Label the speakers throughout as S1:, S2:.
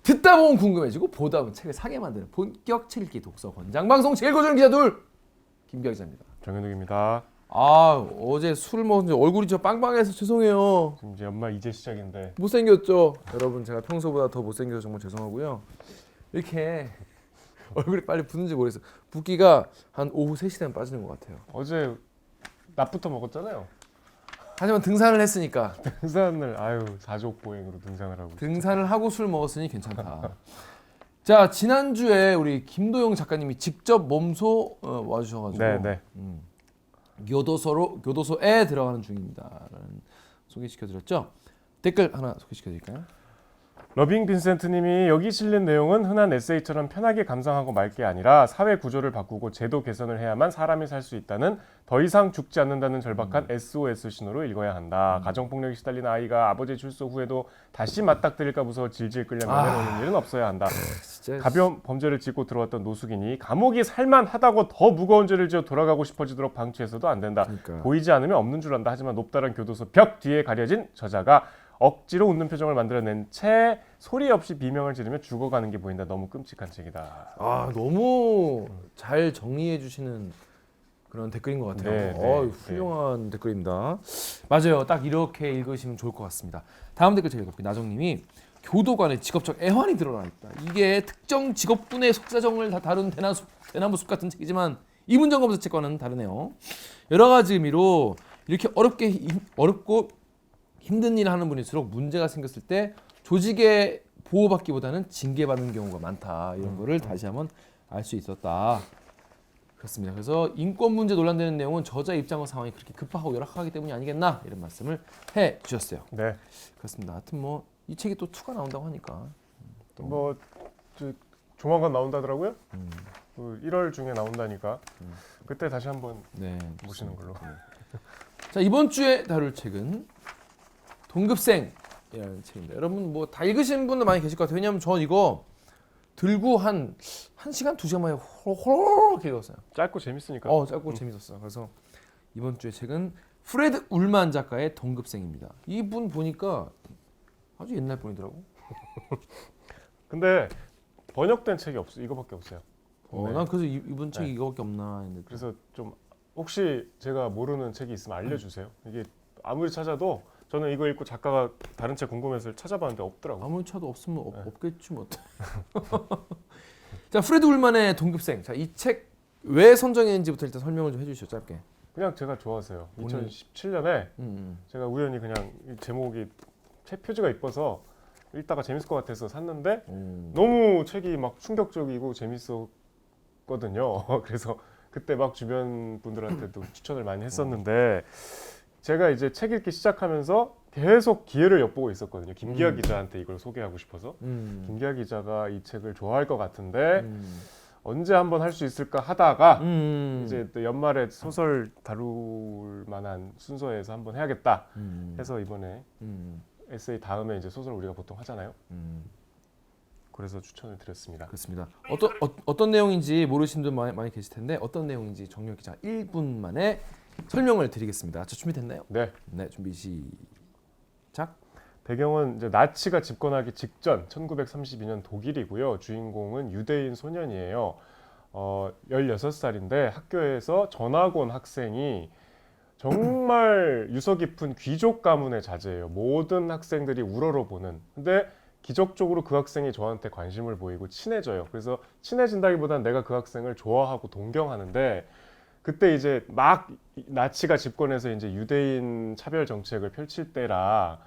S1: 듣다 보면 궁금해지고 보다 보면 책을 사게 만드는 본격 책 읽기 독서 권장 방송 제일 고정 기자 둘 김기아 기자입니다.
S2: 정현욱입니다.
S1: 어제 술 먹은 얼굴이 저 빵빵해서 죄송해요.
S2: 지금 이제 연말 이제 시작인데
S1: 못생겼죠? 여러분 제가 평소보다 더 못생겨서 정말 죄송하고요. 이렇게 얼굴이 빨리 붓는지 모르겠어요. 붓기가 한 오후 3시 되면 빠지는 것 같아요.
S2: 어제 낮부터 먹었잖아요.
S1: 하지만 등산을 했으니까
S2: 등산을 사족 보행으로 등산을 하고
S1: 등산을 하고 술 먹었으니 괜찮다. 자, 지난주에 우리 김도영 작가님이 직접 몸소 와주셔가지고
S2: 네네.
S1: 교도소에 들어가는 중입니다라는 소개시켜드렸죠. 댓글 하나 소개시켜드릴까요?
S2: 러빙 빈센트님이 여기 실린 내용은 흔한 에세이처럼 편하게 감상하고 말 게 아니라 사회 구조를 바꾸고 제도 개선을 해야만 사람이 살 수 있다는 더 이상 죽지 않는다는 절박한 SOS 신호로 읽어야 한다. 가정폭력에 시달린 아이가 아버지 출소 후에도 다시 맞닥뜨릴까 무서워 질질 끌려 내려오는 일은 없어야 한다.
S1: 진짜
S2: 가벼운 범죄를 짓고 들어왔던 노숙인이 감옥이 살만하다고 더 무거운 죄를 지어 돌아가고 싶어지도록 방치해서도 안 된다.
S1: 그러니까.
S2: 보이지 않으면 없는 줄 안다. 하지만 높다란 교도소 벽 뒤에 가려진 저자가 억지로 웃는 표정을 만들어낸 채 소리 없이 비명을 지르며 죽어가는 게 보인다. 너무 끔찍한 책이다.
S1: 너무 잘 정리해 주시는 그런 댓글인 것 같아요.
S2: 네,
S1: 훌륭한 댓글입니다. 맞아요. 딱 이렇게 읽으시면 좋을 것 같습니다. 다음 댓글 제가 읽어볼게요. 나정님이 교도관의 직업적 애환이 드러나 있다. 이게 특정 직업군의 속사정을 다 다룬 대나무 숲 같은 책이지만 이문정 검사 책과는 다르네요. 여러 가지 의미로 이렇게 어렵고 힘든 일을 하는 분일수록 문제가 생겼을 때 조직에 보호받기보다는 징계받는 경우가 많다. 이런 거를 다시 한번 알 수 있었다. 그렇습니다. 그래서 인권 문제 논란되는 내용은 저자 입장과 상황이 그렇게 급하고 열악하기 때문이 아니겠나 이런 말씀을 해 주셨어요.
S2: 네.
S1: 그렇습니다. 하여튼 뭐 이 책이 또 2가 나온다고 하니까
S2: 조만간 나온다더라고요. 1월 중에 나온다니까 그때 다시 한번 보시는 걸로.
S1: 자, 이번 주에 다룰 책은 동급생이라는 책입니다. 여러분 뭐 다 읽으신 분들 많이 계실 것 같아요. 왜냐하면 전 이거 들고 한 1시간, 2시간 만에 홀 읽었어요.
S2: 짧고 재밌으니까.
S1: 짧고 재밌었어요. 그래서 이번 주의 책은 프레드 울만 작가의 동급생입니다. 이분 보니까 아주 옛날 분이더라고.
S2: 근데 번역된 책이 없어. 이거밖에 없어요.
S1: 난 그래서 이번 책이 이거밖에 없나 했는데.
S2: 그래서 좀 혹시 제가 모르는 책이 있으면 알려주세요. 이게 아무리 찾아도 저는 이거 읽고 작가가 다른 책 궁금해서 찾아봤는데 없더라고요.
S1: 아무리 찾아도 없으면 없겠지 뭐. 자, 프레드 울만의 동급생. 자, 이 책 왜 선정했는지부터 일단 설명을 좀 해주시죠, 짧게.
S2: 그냥 제가 좋아서요. 2017년에 제가 우연히 그냥 이 제목이 책 표지가 이뻐서 읽다가 재밌을 것 같아서 샀는데 너무 책이 막 충격적이고 재밌었거든요. 그래서 그때 막 주변 분들한테도 추천을 많이 했었는데 제가 이제 책 읽기 시작하면서 계속 기회를 엿보고 있었거든요. 김기아 기자한테 이걸 소개하고 싶어서. 김기아 기자가 이 책을 좋아할 것 같은데 언제 한번 할 수 있을까 하다가 이제 또 연말에 소설 다룰 만한 순서에서 한번 해야겠다 해서 이번에 에세이 다음에 이제 소설 우리가 보통 하잖아요. 그래서 추천을 드렸습니다.
S1: 그렇습니다. 어떤 내용인지 모르시는 분들 많이 계실 텐데 어떤 내용인지 정유혁 기자 1분 만에 설명을 드리겠습니다. 자, 준비됐나요?
S2: 네.
S1: 준비 시작.
S2: 배경은 이제 나치가 집권하기 직전 1932년 독일이고요. 주인공은 유대인 소년이에요. 16살인데 학교에서 전학 온 학생이 정말 유서 깊은 귀족 가문의 자제예요. 모든 학생들이 우러러보는. 근데 기적적으로 그 학생이 저한테 관심을 보이고 친해져요. 그래서 친해진다기보다는 내가 그 학생을 좋아하고 동경하는데 그때 이제 막 나치가 집권해서 이제 유대인 차별 정책을 펼칠 때라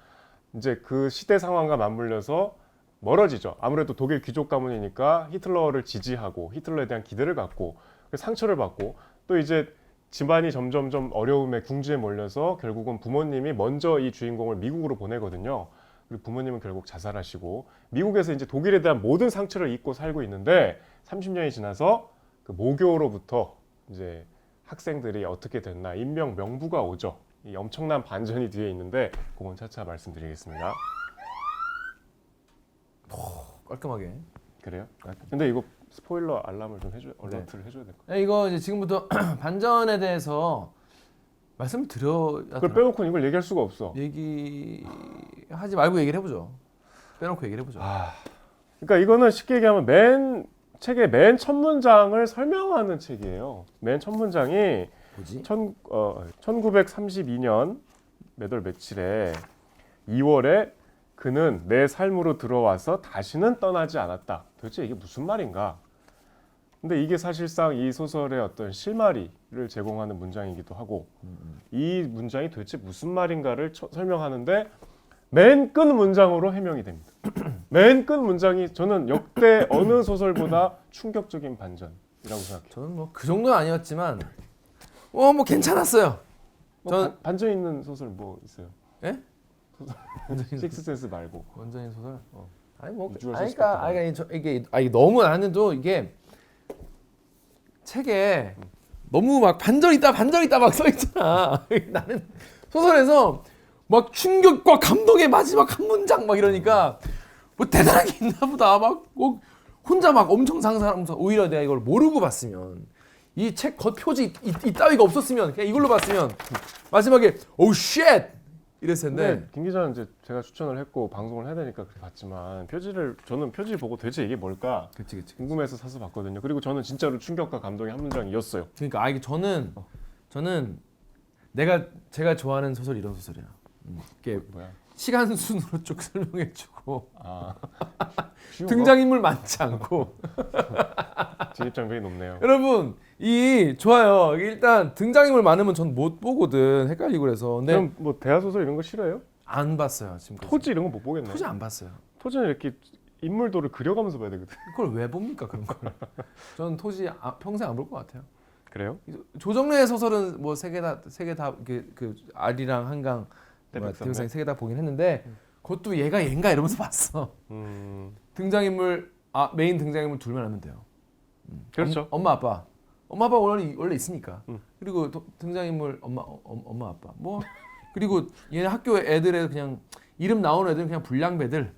S2: 이제 그 시대 상황과 맞물려서 멀어지죠. 아무래도 독일 귀족 가문이니까 히틀러를 지지하고 히틀러에 대한 기대를 갖고 상처를 받고 또 이제 집안이 점점점 어려움에 궁지에 몰려서 결국은 부모님이 먼저 이 주인공을 미국으로 보내거든요. 그리고 부모님은 결국 자살하시고 미국에서 이제 독일에 대한 모든 상처를 잊고 살고 있는데 30년이 지나서 그 모교로부터 이제 학생들이 어떻게 됐나 인명 명부가 오죠. 이 엄청난 반전이 뒤에 있는데 그건 차차 말씀드리겠습니다.
S1: 깔끔하게.
S2: 그래요? 근데 이거 스포일러 알람을 좀 해줘야 얼러트를 해줘야 될 것 같아요.
S1: 이거 이제 지금부터 반전에 대해서 말씀을 드려야
S2: 그걸 빼놓고 이걸 얘기할 수가 없어.
S1: 얘기하지 말고 얘기를 해보죠. 빼놓고 얘기를 해보죠.
S2: 그러니까 이거는 쉽게 얘기하면 책의 맨 첫 문장을 설명하는 책이에요. 맨 첫 문장이
S1: 뭐지?
S2: 1932년 몇 월 며칠에 2월에 그는 내 삶으로 들어와서 다시는 떠나지 않았다. 도대체 이게 무슨 말인가? 근데 이게 사실상 이 소설의 어떤 실마리를 제공하는 문장이기도 하고 이 문장이 도대체 무슨 말인가를 설명하는데 맨 끝 문장으로 해명이 됩니다. 맨 끝 문장이 저는 역대 어느 소설보다 충격적인 반전이라고 생각해요.
S1: 저는 뭐 그 정도는 아니었지만 뭐 괜찮았어요. 저는
S2: 반전 있는 소설 뭐 있어요?
S1: 예?
S2: 식스센스 말고.
S1: 원전인 소설?
S2: 어.
S1: 아니 뭐
S2: 우주를
S1: 아니
S2: 수습했다.
S1: 그러니까 이게 너무 나는도 이게 책에 너무 막 반전 있다 막 써 있잖아. 나는 소설에서 막 충격과 감동의 마지막 한 문장 막 이러니까 뭐 대단한 게 있나 보다 막 혼자 막 엄청 상상하면서 오히려 내가 이걸 모르고 봤으면 이 책 겉 표지 이따위가 없었으면 그냥 이걸로 봤으면 마지막에 오우 쉣 이랬을 텐데
S2: 근데 김 기자는 이제 제가 추천을 했고 방송을 해야 되니까 그렇게 봤지만 저는 표지 보고 도대체 이게 뭘까
S1: 그치
S2: 궁금해서 사서 봤거든요. 그리고 저는 진짜로 충격과 감동의 한 문장이었어요.
S1: 그러니까 이게 저는 제가 좋아하는 소설이 이런 소설이야. 이게
S2: 뭐야?
S1: 시간 순으로 쭉 설명해주고
S2: 아,
S1: 등장인물 많지 않고
S2: 진입장벽이 높네요.
S1: 여러분 좋아요. 일단 등장인물 많으면 전 못 보거든 헷갈리고 그래서 근데
S2: 그럼 뭐 대하 소설 이런 거 싫어요?
S1: 안 봤어요 지금까지.
S2: 토지 이런 거 못 보겠네.
S1: 토지 안 봤어요.
S2: 토지는 이렇게 인물도를 그려가면서 봐야 되거든.
S1: 그걸 왜 봅니까 그런 걸? 저는 토지 평생 안 볼 것 같아요.
S2: 그래요?
S1: 조정래의 소설은 뭐 세 개 다 그 아리랑 한강 대백상 세 개 다 보긴 했는데 그것도 얘인가 이러면서 봤어. 등장인물 메인 등장인물 둘만 하면 돼요.
S2: 그렇죠.
S1: 엄마 아빠 원래 있으니까. 그리고 등장인물 엄마 아빠 뭐 그리고 얘네 학교 애들의 그냥 이름 나오는 애들은 그냥 불량배들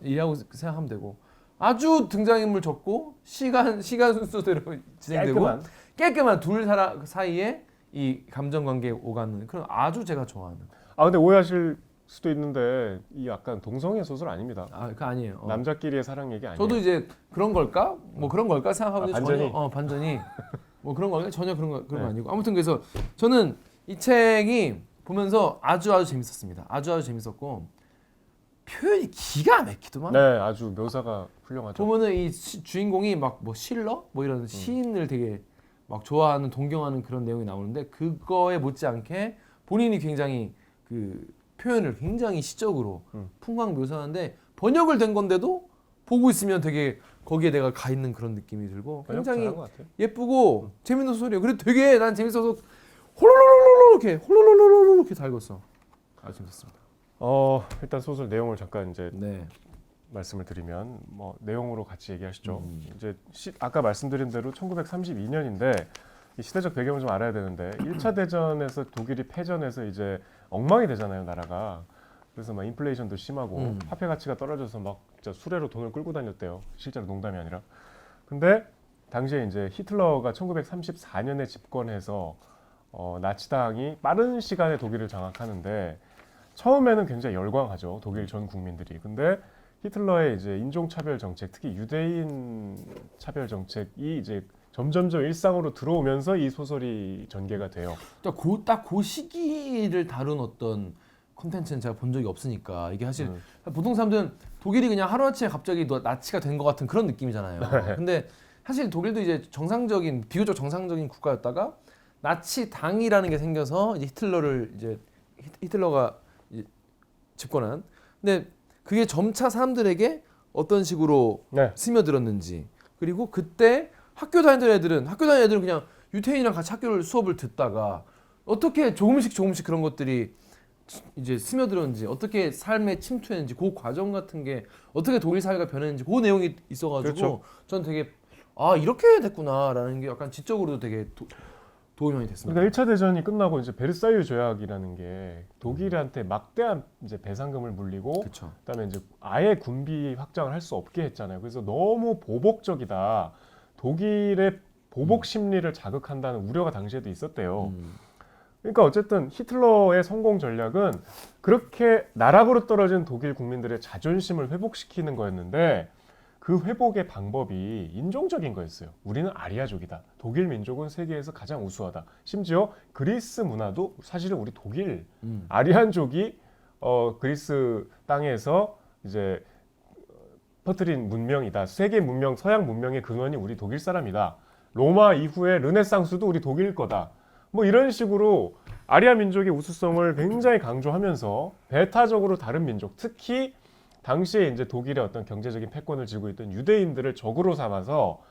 S1: 이라고 생각하면 되고 아주 등장인물 적고 시간 순서대로 진행되고 깨끗한 둘 사이에 이 감정 관계에 오가는 그런 아주 제가 좋아하는.
S2: 근데 오해하실 수도 있는데 이 약간 동성애 소설 아닙니다.
S1: 그거 아니에요.
S2: 남자끼리의 사랑 얘기 아니에요.
S1: 저도 이제 그런 걸까? 뭐 그런 걸까 생각하는데
S2: 반전이?
S1: 전혀 반전이 뭐 그런 걸까? 전혀 그런 거 아니고 아무튼 그래서 저는 이 책이 보면서 아주 재밌었습니다. 아주 재밌었고 표현이 기가 막히더만.
S2: 네, 아주 묘사가 훌륭하죠.
S1: 보면은 이 주인공이 막 뭐 실러 뭐 이런 시인을 되게 막 좋아하는 동경하는 그런 내용이 나오는데 그거에 못지않게 본인이 굉장히 그 표현을 굉장히 시적으로 풍광 묘사하는데 번역을 된 건데도 보고 있으면 되게 거기에 내가 가 있는 그런 느낌이 들고 굉장히 예쁘고 재밌는 소설이에요. 그래도 되게 난 재밌어서 홀로로로로 이렇게 다 읽었어. 아주 재밌었습니다.
S2: 일단 소설 내용을 잠깐 이제
S1: 네.
S2: 말씀을 드리면 뭐 내용으로 같이 얘기하시죠. 이제 아까 말씀드린 대로 1932년인데 이 시대적 배경을 좀 알아야 되는데 1차 대전에서 독일이 패전해서 이제 엉망이 되잖아요, 나라가. 그래서 막 인플레이션도 심하고 화폐 가치가 떨어져서 막 진짜 수레로 돈을 끌고 다녔대요. 실제로 농담이 아니라. 근데 당시에 이제 히틀러가 1934년에 집권해서 나치당이 빠른 시간에 독일을 장악하는데 처음에는 굉장히 열광하죠, 독일 전 국민들이. 근데 히틀러의 이제 인종차별 정책, 특히 유대인 차별 정책이 이제 점점점 일상으로 들어오면서 이 소설이 전개가 돼요.
S1: 딱 그 시기를 다룬 어떤 콘텐츠는 제가 본 적이 없으니까 이게 사실 보통 사람들은 독일이 그냥 하루아침에 갑자기 나치가 된 것 같은 그런 느낌이잖아요. 근데 사실 독일도 이제 비교적 정상적인 국가였다가 나치 당이라는 게 생겨서 이제 히틀러가 이제 집권한. 근데 그게 점차 사람들에게 어떤 식으로 스며들었는지 그리고 그때 학교 다니는 애들은 그냥 유태인이랑 같이 수업을 듣다가 어떻게 조금씩 그런 것들이 이제 스며들었는지 어떻게 삶에 침투했는지 그 과정 같은 게 어떻게 독일 사회가 변했는지 그 내용이 있어가지고
S2: 그렇죠.
S1: 저는 되게 이렇게 됐구나라는 게 약간 지적으로도 되게 도움이 많이 됐습니다.
S2: 그러니까 1차 대전이 끝나고 이제 베르사유 조약이라는 게 독일한테 막대한 이제 배상금을 물리고
S1: 그쵸.
S2: 그다음에 이제 아예 군비 확장을 할 수 없게 했잖아요. 그래서 너무 보복적이다. 독일의 보복 심리를 자극한다는 우려가 당시에도 있었대요. 그러니까 어쨌든 히틀러의 성공 전략은 그렇게 나락으로 떨어진 독일 국민들의 자존심을 회복시키는 거였는데 그 회복의 방법이 인종적인 거였어요. 우리는 아리아족이다. 독일 민족은 세계에서 가장 우수하다. 심지어 그리스 문화도 사실은 우리 독일 아리안족이 그리스 땅에서 이제 퍼뜨린 문명이다. 세계 문명, 서양 문명의 근원이 우리 독일 사람이다. 로마 이후에 르네상스도 우리 독일 거다. 뭐 이런 식으로 아리아 민족의 우수성을 굉장히 강조하면서 배타적으로 다른 민족, 특히 당시에 이제 독일의 어떤 경제적인 패권을 쥐고 있던 유대인들을 적으로 삼아서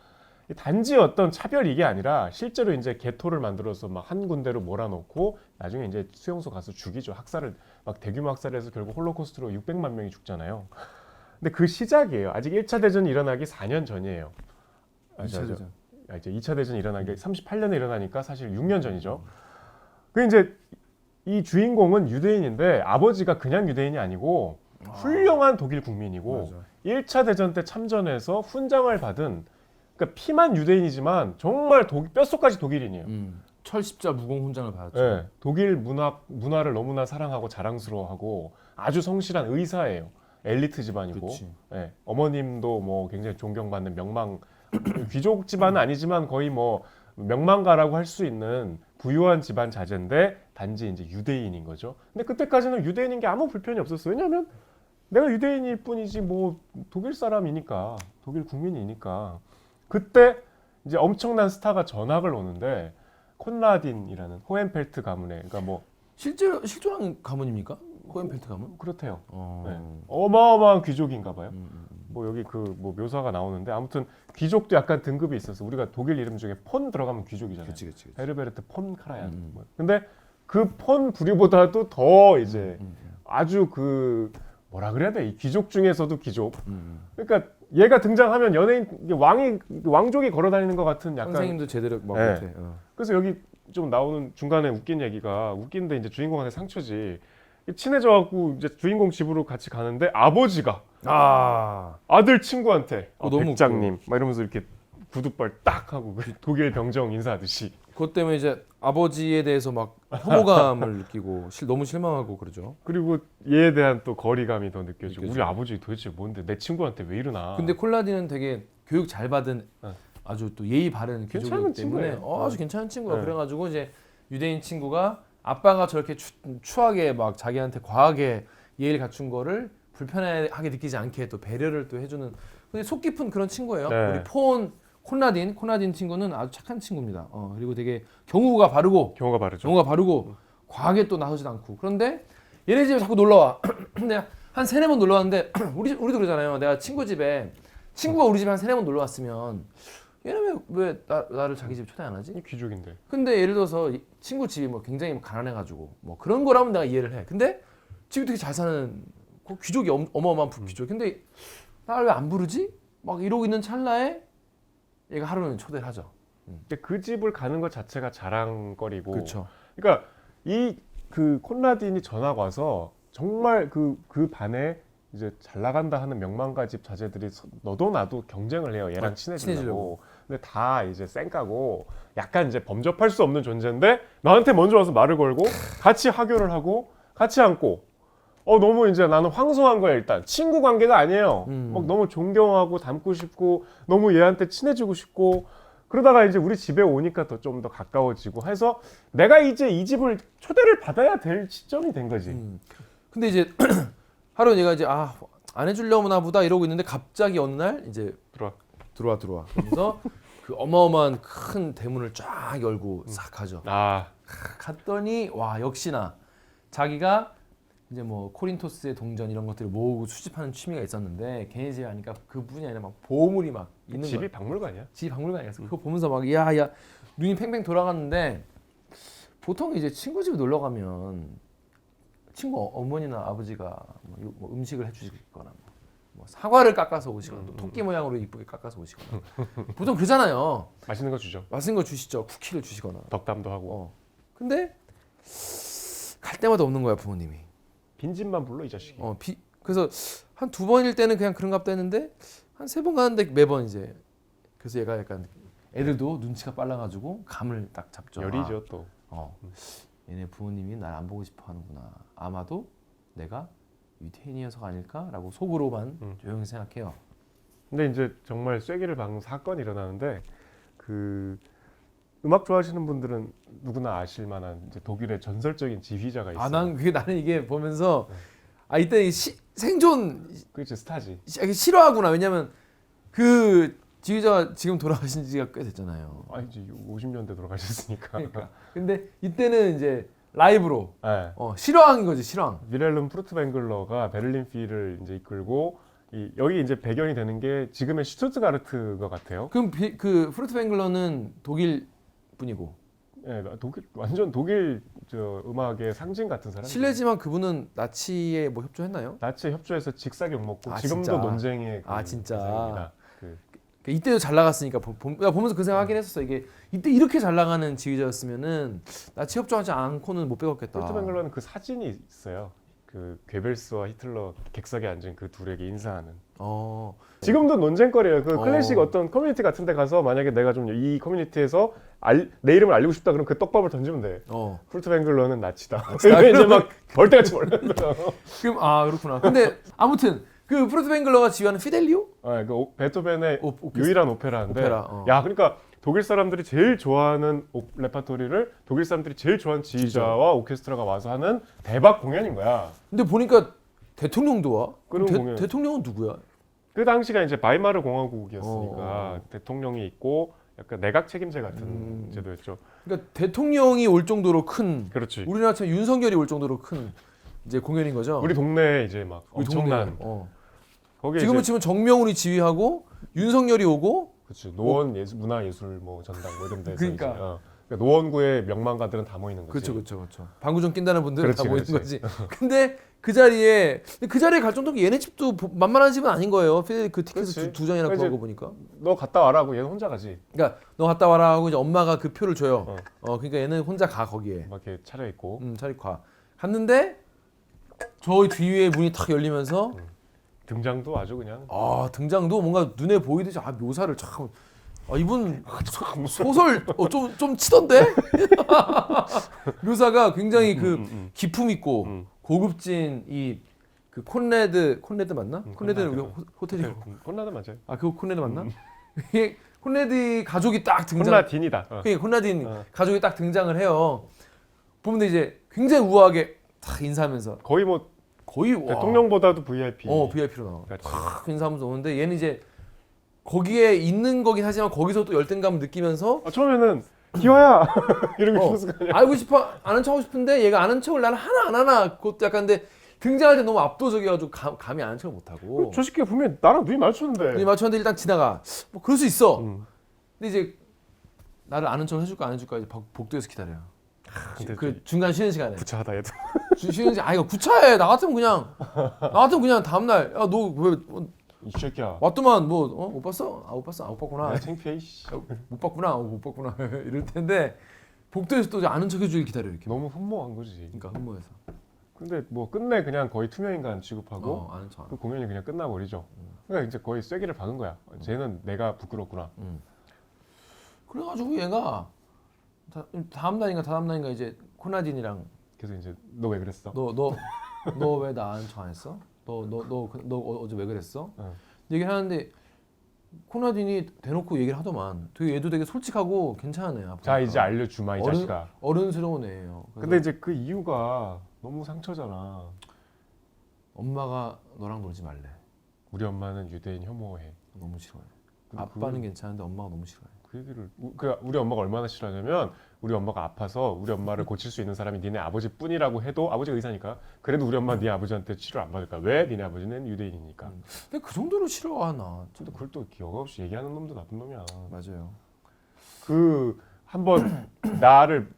S2: 단지 어떤 차별 이게 아니라 실제로 이제 게토를 만들어서 막 한 군데로 몰아넣고 나중에 이제 수용소 가서 죽이죠. 학살을 막 대규모 학살해서 결국 홀로코스트로 600만 명이 죽잖아요. 근데 그 시작이에요. 아직 1차 대전이 일어나기 4년 전이에요.
S1: 2차 대전.
S2: 이제 2차 대전이 일어나기 38년에 일어나니까 사실 6년 전이죠. 그 이제 이 주인공은 유대인인데 아버지가 그냥 유대인이 아니고 훌륭한 독일 국민이고
S1: 맞아.
S2: 1차 대전 때 참전해서 훈장을 받은 그러니까 피만 유대인이지만 정말 뼛속까지 독일인이에요.
S1: 철십자 무공 훈장을 받았죠.
S2: 네, 독일 문화를 너무나 사랑하고 자랑스러워하고 아주 성실한 의사예요. 엘리트 집안이고 네, 어머님도 뭐 굉장히 존경받는 명망 귀족 집안은 아니지만 거의 뭐 명망가라고 할 수 있는 부유한 집안 자제인데 단지 이제 유대인인 거죠. 근데 그때까지는 유대인인 게 아무 불편이 없었어요. 왜냐하면 내가 유대인일 뿐이지 뭐 독일 사람이니까 독일 국민이니까. 그때 이제 엄청난 스타가 전학을 오는데 콘라딘이라는 호헨펠트 가문에 그러니까 뭐
S1: 실제로 실존한 가문입니까? 호헨펠트 가문?
S2: 그렇대요.
S1: 어.
S2: 네. 어마어마한 귀족인가 봐요. 뭐 여기 그 뭐 묘사가 나오는데 아무튼 귀족도 약간 등급이 있어서 우리가 독일 이름 중에 폰 들어가면 귀족이잖아요.
S1: 그치.
S2: 헤르베르트 폰 카라얀. 뭐. 근데 그 폰 부류보다도 더 이제 아주 그 뭐라 그래야 돼? 이 귀족 중에서도 귀족. 그러니까 얘가 등장하면 연예인 왕족이 걸어다니는 것 같은 약간.
S1: 선생님도 제대로 막
S2: 네.
S1: 못해.
S2: 그래서 여기 좀 나오는 중간에 웃긴 얘기가 웃긴데 이제 주인공한테 상처지. 친해져갖고 이제 주인공 집으로 같이 가는데 아버지가 아들 친구한테
S1: 너무
S2: 백장님 막 이러면서 이렇게 구두발 딱 하고 독일 병정 인사하듯이.
S1: 그것 때문에 이제 아버지에 대해서 막 혐오감을 느끼고 너무 실망하고 그러죠.
S2: 그리고 얘에 대한 또 거리감이 더 느껴지고
S1: 느껴지죠.
S2: 우리 아버지 도대체 뭔데 내 친구한테 왜 이러나.
S1: 근데 콜라디는 되게 교육 잘 받은
S2: 네.
S1: 아주 또 예의 바른
S2: 괜찮은
S1: 귀족이기 때문에
S2: 친구예요.
S1: 아주 괜찮은 친구야.
S2: 네.
S1: 그래가지고 이제 유대인 친구가 아빠가 저렇게 추하게 막 자기한테 과하게 예의를 갖춘 거를 불편하게 느끼지 않게 또 배려를 또 해주는 근데 속 깊은 그런 친구예요.
S2: 네.
S1: 우리 콘라딘 친구는 아주 착한 친구입니다. 그리고 되게 경우가 바르고 과하게 또 나서지도 않고 그런데 얘네 집에 자꾸 놀러 와. 근데 한 3-4번 놀러 왔는데 우리도 그러잖아요. 내가 친구 집에 친구가 우리 집에 한 3-4번 놀러 왔으면 얘는 왜 나를 자기 집에 초대 안 하지?
S2: 귀족인데.
S1: 근데 예를 들어서 친구 집이 뭐 굉장히 가난해가지고 뭐 그런 거라면 내가 이해를 해. 근데 집이 되게 잘 사는 그 귀족이 어마어마한 귀족. 근데 나를 왜 안 부르지? 막 이러고 있는 찰나에 얘가 하루는 초대를 하죠.
S2: 근데 그 집을 가는 것 자체가 자랑거리고.
S1: 그렇죠.
S2: 그러니까 이 그 콘라딘이 전학 와서 정말 그 반에 이제 잘 나간다 하는 명망가 집 자제들이 너도 나도 경쟁을 해요. 얘랑 친해지려고. 근데 다 이제 쌩까고 약간 이제 범접할 수 없는 존재인데 나한테 먼저 와서 말을 걸고 같이 하교를 하고 같이 앉고 너무 이제 나는 황송한 거야. 일단 친구 관계가 아니에요. 막 너무 존경하고 닮고 싶고 너무 얘한테 친해지고 싶고 그러다가 이제 우리 집에 오니까 좀 더 가까워지고 해서 내가 이제 이 집을 초대를 받아야 될 시점이 된 거지.
S1: 근데 이제 하루 얘가 이제 안 해주려나 보다 이러고 있는데 갑자기 어느 날 이제 들어와. 그래서 그 어마어마한 큰 대문을 쫙 열고 싹 가죠. 갔더니 와 역시나 자기가 이제 뭐 코린토스의 동전 이런 것들을 모으고 수집하는 취미가 있었는데 걔네 집에 가니까 그뿐이 아니라 막 보물이 막 있는
S2: 집이
S1: 거야.
S2: 박물관이야?
S1: 집이 박물관이었어. 그거 보면서 막 야 눈이 팽팽 돌아갔는데 보통 이제 친구 집에 놀러 가면 친구 어머니나 아버지가 뭐 음식을 해주시거나 뭐 사과를 깎아서 오시거나 또 토끼 모양으로 이쁘게 깎아서 오시거나 보통 그러잖아요.
S2: 맛있는 거 주죠.
S1: 맛있는 거 주시죠. 쿠키를 주시거나.
S2: 덕담도 하고.
S1: 근데 갈 때마다 없는 거야 부모님이.
S2: 빈집만 불러 이 자식이.
S1: 그래서 한 2번일 때는 그냥 그런갑다 했는데 한 3번 가는데 매번 이제 그래서 얘가 약간 애들도 눈치가 빨라가지고 감을 딱 잡죠.
S2: 열이죠 또.
S1: 얘네 부모님이 날 안 보고 싶어 하는구나. 아마도 내가 유태인이어서가 아닐까라고 속으로만 조용히 생각해요.
S2: 근데 이제 정말 쐐기를 박는 사건이 일어나는데 그 음악 좋아하시는 분들은 누구나 아실 만한 이제 독일의 전설적인 지휘자가 있어요.
S1: 나는 이게 보면서 이때 생존
S2: 그렇지 스타지.
S1: 싫어하구나. 왜냐면 그 지휘자가 지금 돌아가신 지가 꽤 됐잖아요.
S2: 이제 50년대 돌아가셨으니까.
S1: 그러니까. 근데 이때는 이제 라이브로
S2: 네.
S1: 실황인 거지, 실황.
S2: 위렐름 프루트뱅글러가 베를린 필을 이제 이끌고 여기 이제 배경이 되는 게 지금의 슈투트가르트 것 같아요.
S1: 그럼 그 프루트뱅글러는 독일 분이고
S2: 예, 완전 독일 저 음악의 상징 같은 사람.
S1: 실례지만 그분은 나치에 뭐 협조했나요?
S2: 나치에 협조해서 직사격 먹고
S1: 아,
S2: 지금도
S1: 진짜?
S2: 논쟁의
S1: 아, 진짜?
S2: 대상입니다.
S1: 이때도 잘 나갔으니까 보면서 그 생각하긴 했었어. 이게 이때 이렇게 잘 나가는 지휘자였으면은 나치 협조하지 않고는 못 배웠겠다.
S2: 프루트뱅글러는 그 사진이 있어요. 그 괴벨스와 히틀러 객석에 앉은 그 둘에게 인사하는. 지금도 논쟁거리예요. 그 클래식 어떤 커뮤니티 같은 데 가서 만약에 내가 좀 이 커뮤니티에서 내 이름을 알리고 싶다 그러면 그 떡밥을 던지면 돼. 프루트뱅글러는 나치다. 이제 막 벌떼같이 몰려요.
S1: 그럼 그렇구나. 근데 아무튼 그 프루트뱅글러가 지휘하는 피델리오?
S2: 그 베토벤의 유일한 오페라인데.
S1: 오페라.
S2: 야, 그러니까 독일 사람들이 제일 좋아하는 레파토리를 독일 사람들이 제일 좋아하는 지휘자와 오케스트라가 와서 하는 대박 공연인 거야.
S1: 근데 보니까 대통령도 와.
S2: 그런 공연.
S1: 대통령은 누구야?
S2: 그 당시가 이제 바이마르 공화국이었으니까 대통령이 있고 약간 내각 책임제 같은 제도였죠.
S1: 그러니까 대통령이 올 정도로 큰.
S2: 그렇지.
S1: 우리나라처럼 윤석열이 올 정도로 큰 이제 공연인 거죠.
S2: 우리 동네에 이제 막
S1: 우리
S2: 엄청난. 거기에
S1: 지금은
S2: 이제
S1: 지금 정명훈이 지휘하고 윤석열이 오고.
S2: 그렇지. 노원 문화예술 뭐 전당 뭐 이런 데서
S1: 그러니까.
S2: 이제, 그러니까 노원구의 명망가들은 다 모이는 거지.
S1: 그렇죠. 방구정 낀다는 분들은 다 모이는
S2: 그렇지.
S1: 거지. 근데 그 자리에 갈 정도면 얘네 집도 만만한 집은 아닌 거예요. 피델 그 티켓을
S2: 그렇지.
S1: 두 장이나
S2: 그러니까
S1: 구하고 보니까.
S2: 너 갔다 와라고 얘는 혼자 가지.
S1: 그러니까 너 갔다 와라 하고 이제 엄마가 그 표를 줘요. 그러니까 얘는 혼자 가 거기에.
S2: 막 이렇게 차려 있고.
S1: 차리 가. 갔는데 저 뒤에 문이 탁 열리면서
S2: 등장도 아주 그냥.
S1: 등장도 뭔가 눈에 보이듯이 묘사를 참. 이분 소설 좀 치던데 묘사가 굉장히 그 기품 있고 고급진 이 그 콘레드 맞나? 콘레드는 우리 호텔이고.
S2: 콘라드 맞아요.
S1: 그거 콘레드 맞나? 이게 콘레드 가족이 딱 등장.
S2: 콘라딘이다.
S1: 그게 콘라딘 가족이 딱 등장을 해요. 보면 이제 굉장히 우아하게 딱 인사하면서
S2: 거의 대통령보다도 VIP.
S1: VIP로 나와. 딱 인사하면서 오는데 얘는 이제 거기에 있는 거긴 하지만 거기서 또 열등감을 느끼면서
S2: 처음에는 기화야 이러고 싶었을 거 아니야.
S1: 알고 싶어 아는 척하고 싶은데 얘가 아는 척을 나는 하나 안 하나 그것도 약간 근데 등장할 때 너무 압도적이어가지고 감히 아는 척을 못하고
S2: 저 새끼가 분명히 나랑 눈이 마주쳤는데.
S1: 눈이 맞췄는데 일단 지나가 뭐 그럴 수 있어. 근데 이제 나를 아는 척 해줄까 안 해줄까 이제 복도에서 기다려.
S2: 근데
S1: 그 중간 쉬는 시간에
S2: 구차하다 얘도.
S1: 쉬는 시간 이거 구차해. 나 같으면 그냥 다음날 야 너 왜
S2: 이 새끼야.
S1: 왔더만 못 봤어? 못 봤어. 못 봤구나.
S2: 야, 창피해.
S1: 못 봤구나. 못 봤구나. 이럴 텐데 복도에서 또 아는 척 해주길 기다려 이렇게.
S2: 너무 흠모한 거지.
S1: 그러니까 흠모해서.
S2: 근데 뭐 끝내 그냥 거의 투명인간 취급하고
S1: 아는 척.
S2: 그 공연이 그냥 끝나버리죠. 그러니까 이제 거의 쐐기를 박은 거야. 쟤는 내가 부끄럽구나.
S1: 그래가지고 얘가 다음 날인가 이제 코나딘이랑
S2: 그래서 이제 너 왜 그랬어?
S1: 너 왜 나 아는 척 안 했어? 너 어제 왜 그랬어? 얘기를 하는데 코나딘이 대놓고 얘기를 하더만. 얘도 되게 솔직하고 괜찮은 애야.
S2: 자 이제 알려주마 이 자식아.
S1: 어른스러운 애예요.
S2: 근데 이제 그 이유가 너무 상처잖아.
S1: 엄마가 너랑 놀지 말래.
S2: 우리 엄마는 유대인 혐오해.
S1: 너무 싫어해. 아빠는 괜찮은데 엄마가 너무 싫어해.
S2: 그 얘기를 우리 엄마가 얼마나 싫어하냐면 우리 엄마가 아파서 우리 엄마를 고칠 수 있는 사람이 니네 아버지뿐이라고 해도 아버지가 의사니까 그래도 우리 엄마 네 아버지한테 치료 안 받을까? 왜? 니네 아버지는 유대인이니까.
S1: 근데 그 정도로 싫어하나?
S2: 근데 그걸 또 기억 없이 얘기하는 놈도 나쁜 놈이야.
S1: 맞아요.
S2: 그 한번 나를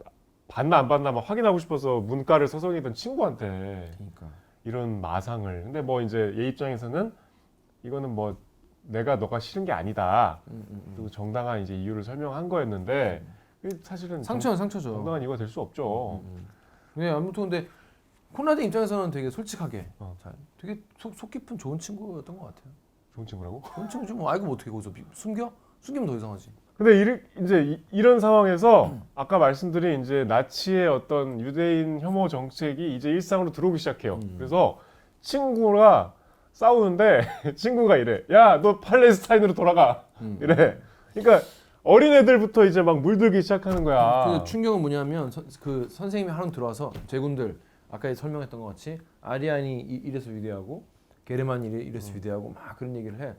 S2: 봤나 안 봤나 막 확인하고 싶어서 문과를 서성이던 친구한테
S1: 그러니까.
S2: 이런 마상을. 근데 뭐 이제 얘 입장에서는 이거는 뭐 너가 싫은 게 아니다. 그리고 정당한 이제 이유를 설명한 거였는데 사실은
S1: 상처는 상처죠.
S2: 정당한 이유가 될 수 없죠.
S1: 네, 아무튼 근데 코나딘 입장에서는 되게 솔직하게 되게 속 깊은 좋은 친구였던 것 같아요.
S2: 좋은 친구라고?
S1: 좋은 친구지 뭐. 알고 뭐 어떻게 거기서 숨기면 더 이상하지.
S2: 근데 이제 이런 상황에서 아까 말씀드린 이제 나치의 어떤 유대인 혐오 정책이 이제 일상으로 들어오기 시작해요. 그래서 친구가 싸우는데 친구가 이래. 야, 너 팔레스타인으로 돌아가. 이래. 그러니까 어린애들부터 이제 막 물들기 시작하는 거야.
S1: 그 충격은 뭐냐면 그 선생님이 하루 들어와서 제군들 아까 설명했던 것 같이 아리안이 이래서 위대하고 게르만이 이래서 위대하고 막 그런 얘기를 해.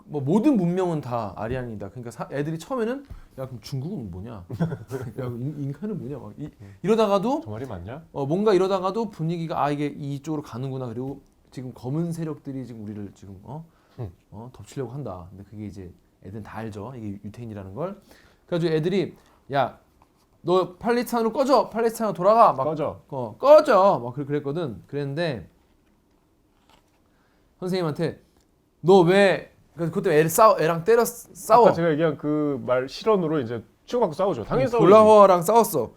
S1: 뭐 모든 문명은 다 아리안이다. 그러니까 애들이 처음에는 야 그럼 중국은 뭐냐? 야 인카는 뭐냐? 막 이러다가도
S2: 저 말이 맞냐?
S1: 뭔가 이러다가도 분위기가 이게 이쪽으로 가는구나. 그리고 지금 검은 세력들이 지금 우리를 지금 덮치려고 한다. 근데 그게 이제 애들은 다 알죠. 이게 유태인이라는 걸. 그래가지고 애들이 야 너 팔레스타인으로 꺼져. 팔레스타인으로 돌아가. 막
S2: 꺼져.
S1: 꺼져. 막 그랬거든. 그랬는데 선생님한테 너 왜 그때 애랑 싸워.
S2: 아까 제가 얘기한 그 말 실언으로 이제 치고받고 싸우죠. 당연히 싸우지.
S1: 볼라화랑 싸웠어.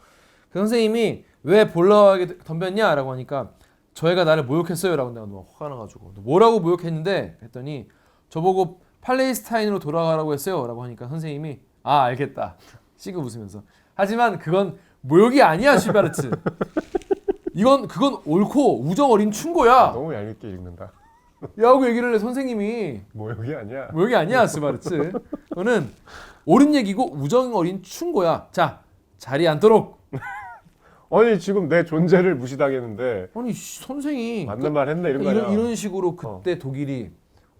S1: 그 선생님이 왜 볼라화에게 덤볐냐라고 하니까 저 애가 나를 모욕했어요라고 내가 너무 화가 나가지고 뭐라고 모욕했는데 했더니 저보고 팔레스타인으로 돌아가라고 했어요라고 하니까 선생님이 알겠다 시급 웃으면서 하지만 그건 모욕이 아니야 슈베르트. 그건 옳고 우정 어린 충고야.
S2: 너무 얄밉게 읽는다.
S1: 라고 얘기를 해 선생님이.
S2: 모욕이 아니야.
S1: 모욕이 아니야 슈베르트. 그거는 옳은 얘기고 우정 어린 충고야. 자 자리에 앉도록.
S2: 아니 지금 내 존재를 무시당했는데
S1: 아니 선생이
S2: 맞는 말 했네 이런 거 아니야.
S1: 이런 식으로 그때 독일이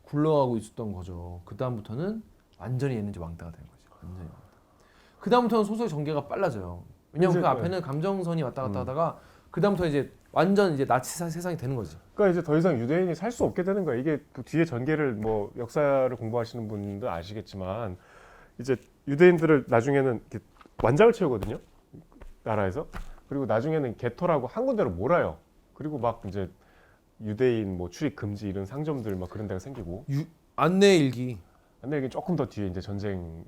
S1: 굴러가고 있었던 거죠. 그 다음부터는 완전히 얘는 이제 왕따가 된 거죠. 완전히 왕따. 그 다음부터는 소설 전개가 빨라져요. 왜냐면 그 앞에는 감정선이 왔다 갔다 하다가 그 다음부터 이제 완전 이제 나치 세상이 되는 거지.
S2: 그러니까 이제 더 이상 유대인이 살 수 없게 되는 거야. 이게 그 뒤에 전개를 뭐 역사를 공부하시는 분들 아시겠지만 이제 유대인들을 나중에는 이렇게 완장을 채우거든요. 나라에서. 그리고 나중에는 게토라고 한 군데로 몰아요. 그리고 막 이제 유대인 뭐 출입 금지 이런 상점들 막 그런 데가 생기고.
S1: 안내 일기.
S2: 근데 이게 조금 더 뒤에 이제 전쟁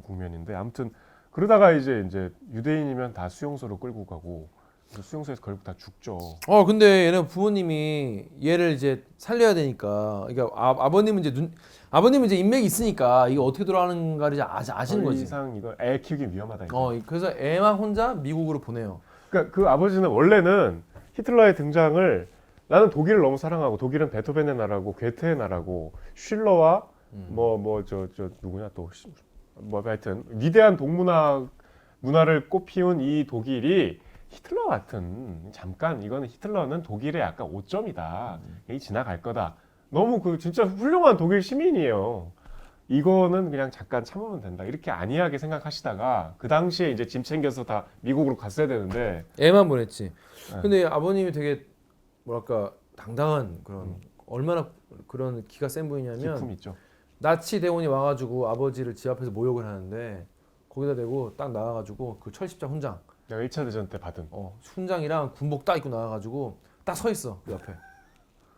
S2: 국면인데 아무튼 그러다가 이제 유대인이면 다 수용소로 끌고 가고 수용소에서 결국 다 죽죠.
S1: 근데 얘네 부모님이 얘를 이제 살려야 되니까, 그러니까 아버님은 이제 인맥이 있으니까 이게 어떻게 돌아가는가를 이제 아시는
S2: 더
S1: 거지.
S2: 이상 이거 애 키우기 위험하다. 이제.
S1: 그래서 애만 혼자 미국으로 보내요.
S2: 그러니까 그 아버지는 원래는 히틀러의 등장을 나는 독일을 너무 사랑하고 독일은 베토벤의 나라고 괴테의 나라고 슐러와 저 누구냐 또 뭐 하여튼 위대한 문화를 꽃피운 이 독일이 히틀러 같은 잠깐 이거는 히틀러는 독일의 약간 오점이다. 이 지나갈 거다. 너무 그 진짜 훌륭한 독일 시민이에요. 이거는 그냥 잠깐 참으면 된다. 이렇게 안이하게 생각하시다가 그 당시에 이제 짐 챙겨서 다 미국으로 갔어야 되는데
S1: 애만 보냈지.
S2: 네.
S1: 근데 아버님이 되게 뭐랄까 당당한 그런 얼마나 그런 기가 센 분이냐면
S2: 기품 있죠.
S1: 나치 대원이 와가지고 아버지를 집 앞에서 모욕을 하는데 거기다 대고 딱 나와가지고 그 철십자 훈장.
S2: 내가 1차 대전 때 받은.
S1: 훈장이랑 군복 딱 입고 나와가지고 딱 서 있어 그 옆에.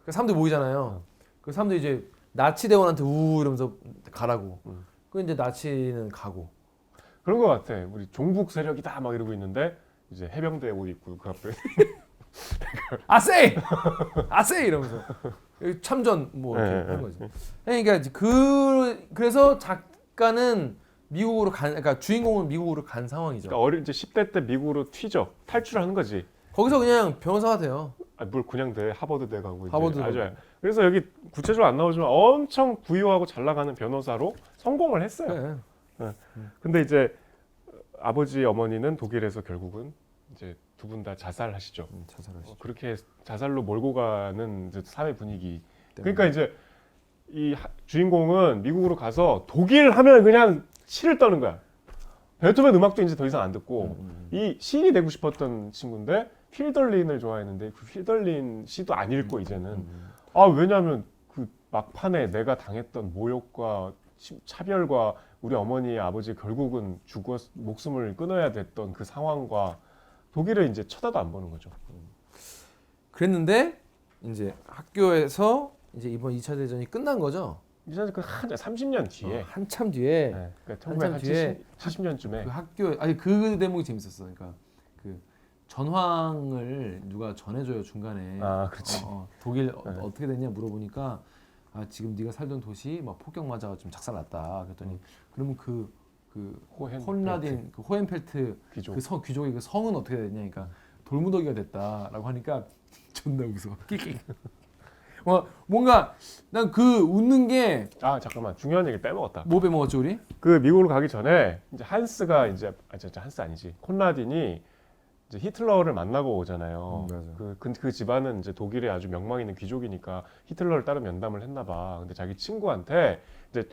S1: 그 사람들 모이잖아요. 그 사람들 이제 나치 대원한테 이러면서 가라고. 그 이제 나치는 가고.
S2: 그런 것 같아. 우리 종북 세력이다 막 이러고 있는데 이제 해병대 옷 입고 그 앞에
S1: 아세이! 아세이! 이러면서 참전 뭐 이렇게
S2: 네,
S1: 하는 거지. 그러니까 그래서 작가는 미국으로 그러니까 주인공은 미국으로 간 상황이죠.
S2: 그러니까 어린 이제 10대 때 미국으로 튀죠. 탈출하는 거지.
S1: 거기서 그냥 변호사가 돼요.
S2: 뭘 그냥 돼. 하버드대 가고 이제
S1: 하버드
S2: 아주. 그래서 여기 구체적으로 안 나오지만 엄청 부유하고 잘 나가는 변호사로 성공을 했어요.
S1: 네.
S2: 근데 이제 아버지 어머니는 독일에서 결국은 이제 두 분 다 자살하시죠.
S1: 자살하시죠.
S2: 그렇게 자살로 몰고 가는 이제 사회 분위기.
S1: 때문에.
S2: 그러니까 이제 이 주인공은 미국으로 가서 독일 하면 그냥 시를 떠는 거야. 베토벤 음악도 이제 더 이상 안 듣고 이 시인이 되고 싶었던 친구인데 힐덜린을 좋아했는데 그 힐덜린 시도 안 읽고 이제는 왜냐하면 그 막판에 내가 당했던 모욕과 차별과 우리 어머니 아버지 결국은 목숨을 끊어야 됐던 그 상황과 독일을 이제 쳐다도 안 보는 거죠.
S1: 그랬는데 이제 학교에서 이제 이번 2차 대전이 끝난 거죠.
S2: 이제 그 30년 뒤에
S1: 한참 뒤에
S2: 네, 그러니까
S1: 한참 뒤에
S2: 70년쯤에
S1: 그 학교 그 대목이 재밌었어. 그러니까 그 전황을 누가 전해줘요 중간에.
S2: 그렇지.
S1: 독일 어떻게 됐냐 물어보니까 지금 네가 살던 도시 막 폭격 맞아가 좀 작살났다. 그랬더니 그러면 그 콘라딘 그 호헨펠트
S2: 귀족.
S1: 그 귀족의 그 성은 어떻게 됐냐? 그러니까 돌무더기가 됐다라고 하니까 존나 웃어. 뭔가 난 그 웃는 게 뭐
S2: 아 잠깐만 중요한 얘기 빼먹었다.
S1: 빼먹었지 우리?
S2: 그 미국으로 가기 전에 이제 한스가 이제 진짜 한스 아니지 콘라딘이 이제 히틀러를 만나고 오잖아요.
S1: 맞아.
S2: 그 집안은 이제 독일의 아주 명망 있는 귀족이니까 히틀러를 따로 면담을 했나 봐. 근데 자기 친구한테 이제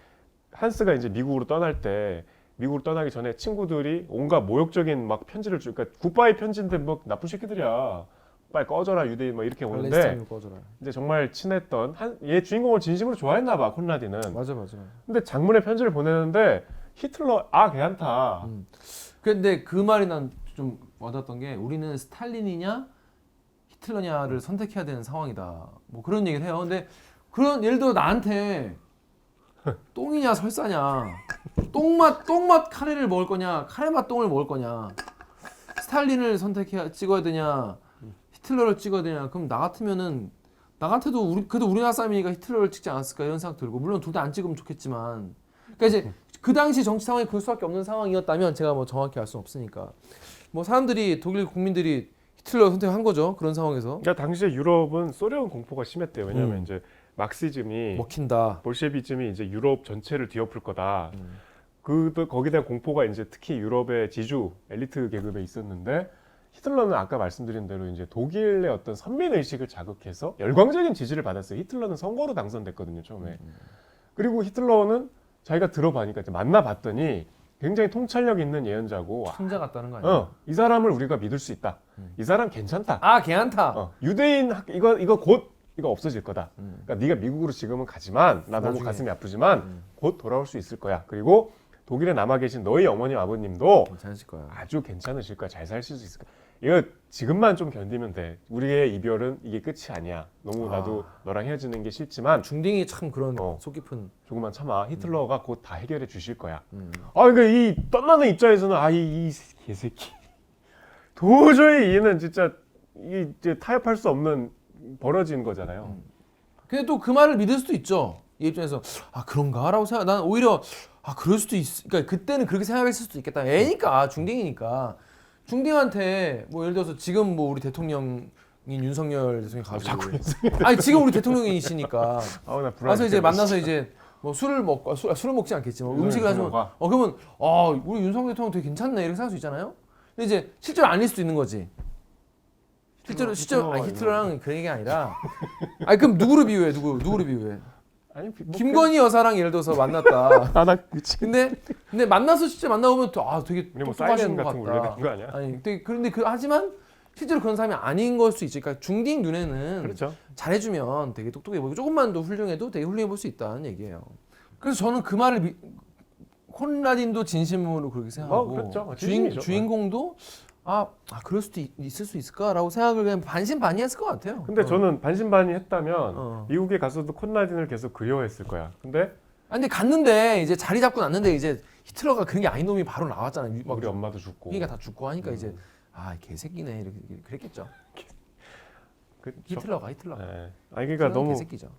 S2: 한스가 이제 미국으로 떠날 때 미국으로 떠나기 전에 친구들이 온갖 모욕적인 막 편지를 그러니까 굿바이 편지인데 뭐 나쁜 새끼들이야. 빨리 꺼져라 유대인 뭐 이렇게 오는데
S1: 팔레스타인을 꺼져라.
S2: 이제 정말 친했던 얘 주인공을 진심으로 좋아했나 봐 콘라딘은.
S1: 맞아.
S2: 근데 장문의 편지를 보내는데 히틀러 괜찮다.
S1: 근데 그 말이 난 좀 와닿았던 게 우리는 스탈린이냐 히틀러냐를 선택해야 되는 상황이다. 뭐 그런 얘기를 해요. 근데 그런 예를 들어 나한테 똥이냐 설사냐, 똥맛 카레를 먹을 거냐, 카레맛 똥을 먹을 거냐, 스탈린을 찍어야 되냐, 히틀러를 찍어야 되냐. 그럼 나 같으면은 나한테도 그래도 우리나라 사람이니까 히틀러를 찍지 않았을까 이런 생각 들고 물론 둘 다 안 찍으면 좋겠지만. 그러니까 이제 그 당시 정치 상황이 그럴 수밖에 없는 상황이었다면 제가 뭐 정확히 알 수는 없으니까. 뭐 사람들이 독일 국민들이 히틀러 선택한 거죠. 그런 상황에서.
S2: 그러니까 당시에 유럽은 소련 공포가 심했대요. 왜냐하면 이제 막시즘이
S1: 먹힌다.
S2: 볼셰비즘이 이제 유럽 전체를 뒤엎을 거다. 거기에 대한 공포가 이제 특히 유럽의 지주 엘리트 계급에 있었는데 히틀러는 아까 말씀드린 대로 이제 독일의 어떤 선민 의식을 자극해서 열광적인 지지를 받았어요. 히틀러는 선거로 당선됐거든요 처음에. 그리고 히틀러는 자기가 들어봐니까 이제 만나봤더니 굉장히 통찰력 있는 예언자고.
S1: 천자 같다는 거 아니야?
S2: 이 사람을 우리가 믿을 수 있다. 이 사람 괜찮다.
S1: 괜찮다.
S2: 유대인 이거 곧 이거 없어질 거다. 그러니까 네가 미국으로 지금은 가지만 나 너무
S1: 나중에.
S2: 가슴이 아프지만 곧 돌아올 수 있을 거야. 그리고 독일에 남아 계신 너희 어머님 아버님도
S1: 괜찮으실 거야.
S2: 아주 괜찮으실 거야. 잘 사실 수 있을 거야. 이거 지금만 좀 견디면 돼. 우리의 이별은 이게 끝이 아니야. 너무 나도 너랑 헤어지는 게 싫지만
S1: 중딩이 참 그런 속 깊은.
S2: 조금만 참아. 히틀러가 곧 다 해결해 주실 거야. 그러니까 이 떠나는 입장에서는 이 개새끼 도저히 얘는 진짜 이게 이제 타협할 수 없는 벌어진 거잖아요.
S1: 근데 또 그 말을 믿을 수도 있죠. 이 입장에서 그런가라고 생각. 난 오히려 그럴 수도 있. 그러니까 그때는 그렇게 생각했을 수도 있겠다. 애니까 중딩이니까 중딩한테 뭐 예를 들어서 지금 뭐 우리 대통령인 윤석열 대통령 가지고 지금 우리 대통령이시니까
S2: 나
S1: 가서 이제 만나서 이제 뭐 술을 먹고 술을 먹지 않겠지만 음식을 하시면 그러면 우리 윤석열 대통령 되게 괜찮네 이렇게 생각할 수 있잖아요. 근데 이제 실제로 아닐 수도 있는 거지. 실제로 히틀러랑 그런 얘기 아니라 그럼 누구를 비유해? 누구를 비유해?
S2: 아니
S1: 김건희 여사랑 예를 들어서 만났다.
S2: 나 미친.
S1: 근데 만나서 실제 만나보면 또 되게
S2: 뭐
S1: 똑똑하신
S2: 사이렌
S1: 것
S2: 같은 거
S1: 같다.
S2: 올려야 되는 거 아니야?
S1: 그런데 하지만 실제로 그런 사람이 아닌 걸 수 있지. 그러니까 중딩 눈에는
S2: 그렇죠.
S1: 잘해주면 되게 똑똑해 보이고 조금만 더 훌륭해도 되게 훌륭해 볼 수 있다는 얘기예요. 그래서 저는 그 말을 콘라딘도 진심으로 그렇게 생각하고
S2: 그렇죠. 진심이죠.
S1: 주인공도 그럴 수도 있을 수 있을까라고 생각을 그냥 반신반의했을 것 같아요.
S2: 근데 저는 반신반의했다면 미국에 가서도 콘라딘을 계속 그리워했을 거야.
S1: 근데 갔는데 이제 자리 잡고 났는데 이제 히틀러가 그런 게 아닌 놈이 바로 나왔잖아요. 막
S2: 우리 엄마도 죽고.
S1: 그러니까 다 죽고 하니까 이제 개새끼네 이렇게 그랬겠죠.
S2: 그렇죠?
S1: 히틀러가.
S2: 네. 그러니까 너무
S1: 개새끼죠.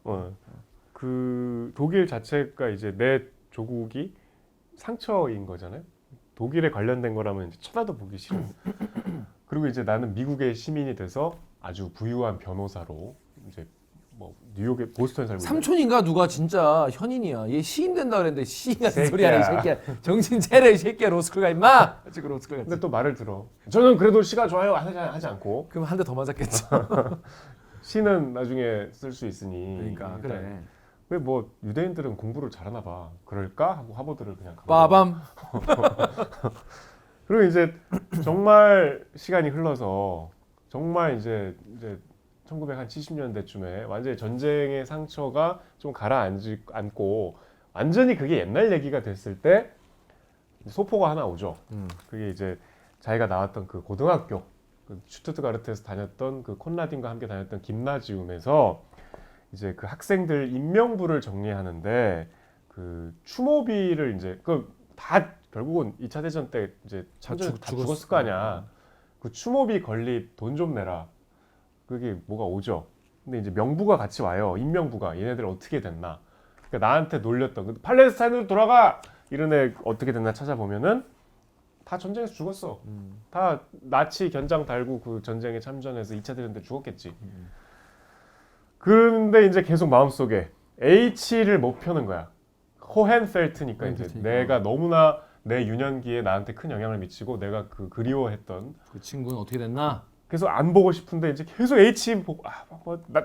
S2: 그 독일 자체가 이제 내 조국이 상처인 거잖아요. 독일에 관련된 거라면 이제 쳐다도 보기 싫은. 그리고 이제 나는 미국의 시민이 돼서 아주 부유한 변호사로 이제 뭐 뉴욕의 보스턴에 살고 있는.
S1: 삼촌인가 누가 진짜 현인이야. 얘 시인 된다 그랬는데 시인 같은
S2: 새끼야.
S1: 소리야 이 새끼야. 정신 차려 이 새끼야. 로스쿨 가 임마. 지금 로스쿨
S2: 근데
S1: 갔지.
S2: 또 말을 들어. 저는 그래도 시가 좋아요 하지 않고
S1: 그럼 한 대 더 맞았겠죠.
S2: 시는 나중에 쓸 수 있으니.
S1: 그러니까 그래.
S2: 왜 뭐 유대인들은 공부를 잘하나 봐. 그럴까 하고 하버드를 그냥 가고.
S1: 빠밤.
S2: 그리고 이제 정말 시간이 흘러서 정말 이제 1970년대쯤에 완전히 전쟁의 상처가 좀 가라앉고 완전히 그게 옛날 얘기가 됐을 때 소포가 하나 오죠. 그게 이제 자기가 나왔던 그 고등학교, 그 슈투트가르트에서 다녔던 그 콘라딘과 함께 다녔던 김나지움에서 이제 그 학생들 인명부를 정리하는데 그 추모비를 이제 그 다 결국은 2차 대전 때 이제 다 죽었을 거 아니야. 그 추모비 건립 돈 좀 내라. 그게 뭐가 오죠. 근데 이제 명부가 같이 와요. 인명부가 얘네들 어떻게 됐나. 그러니까 나한테 놀렸던 그 팔레스타인으로 돌아가 이런 애 어떻게 됐나 찾아보면은 다 전쟁에서 죽었어. 다 나치 견장 달고 그 전쟁에 참전해서 2차 대전 때 죽었겠지. 근데 이제 계속 마음속에 H를 못 펴는 거야. 호헨펠트니까 이제
S1: 호헨펠트니까.
S2: 내가 너무나 내 유년기에 나한테 큰 영향을 미치고 내가 그 그리워했던
S1: 그 친구는 어떻게 됐나?
S2: 계속 안 보고 싶은데 이제 계속 H 보고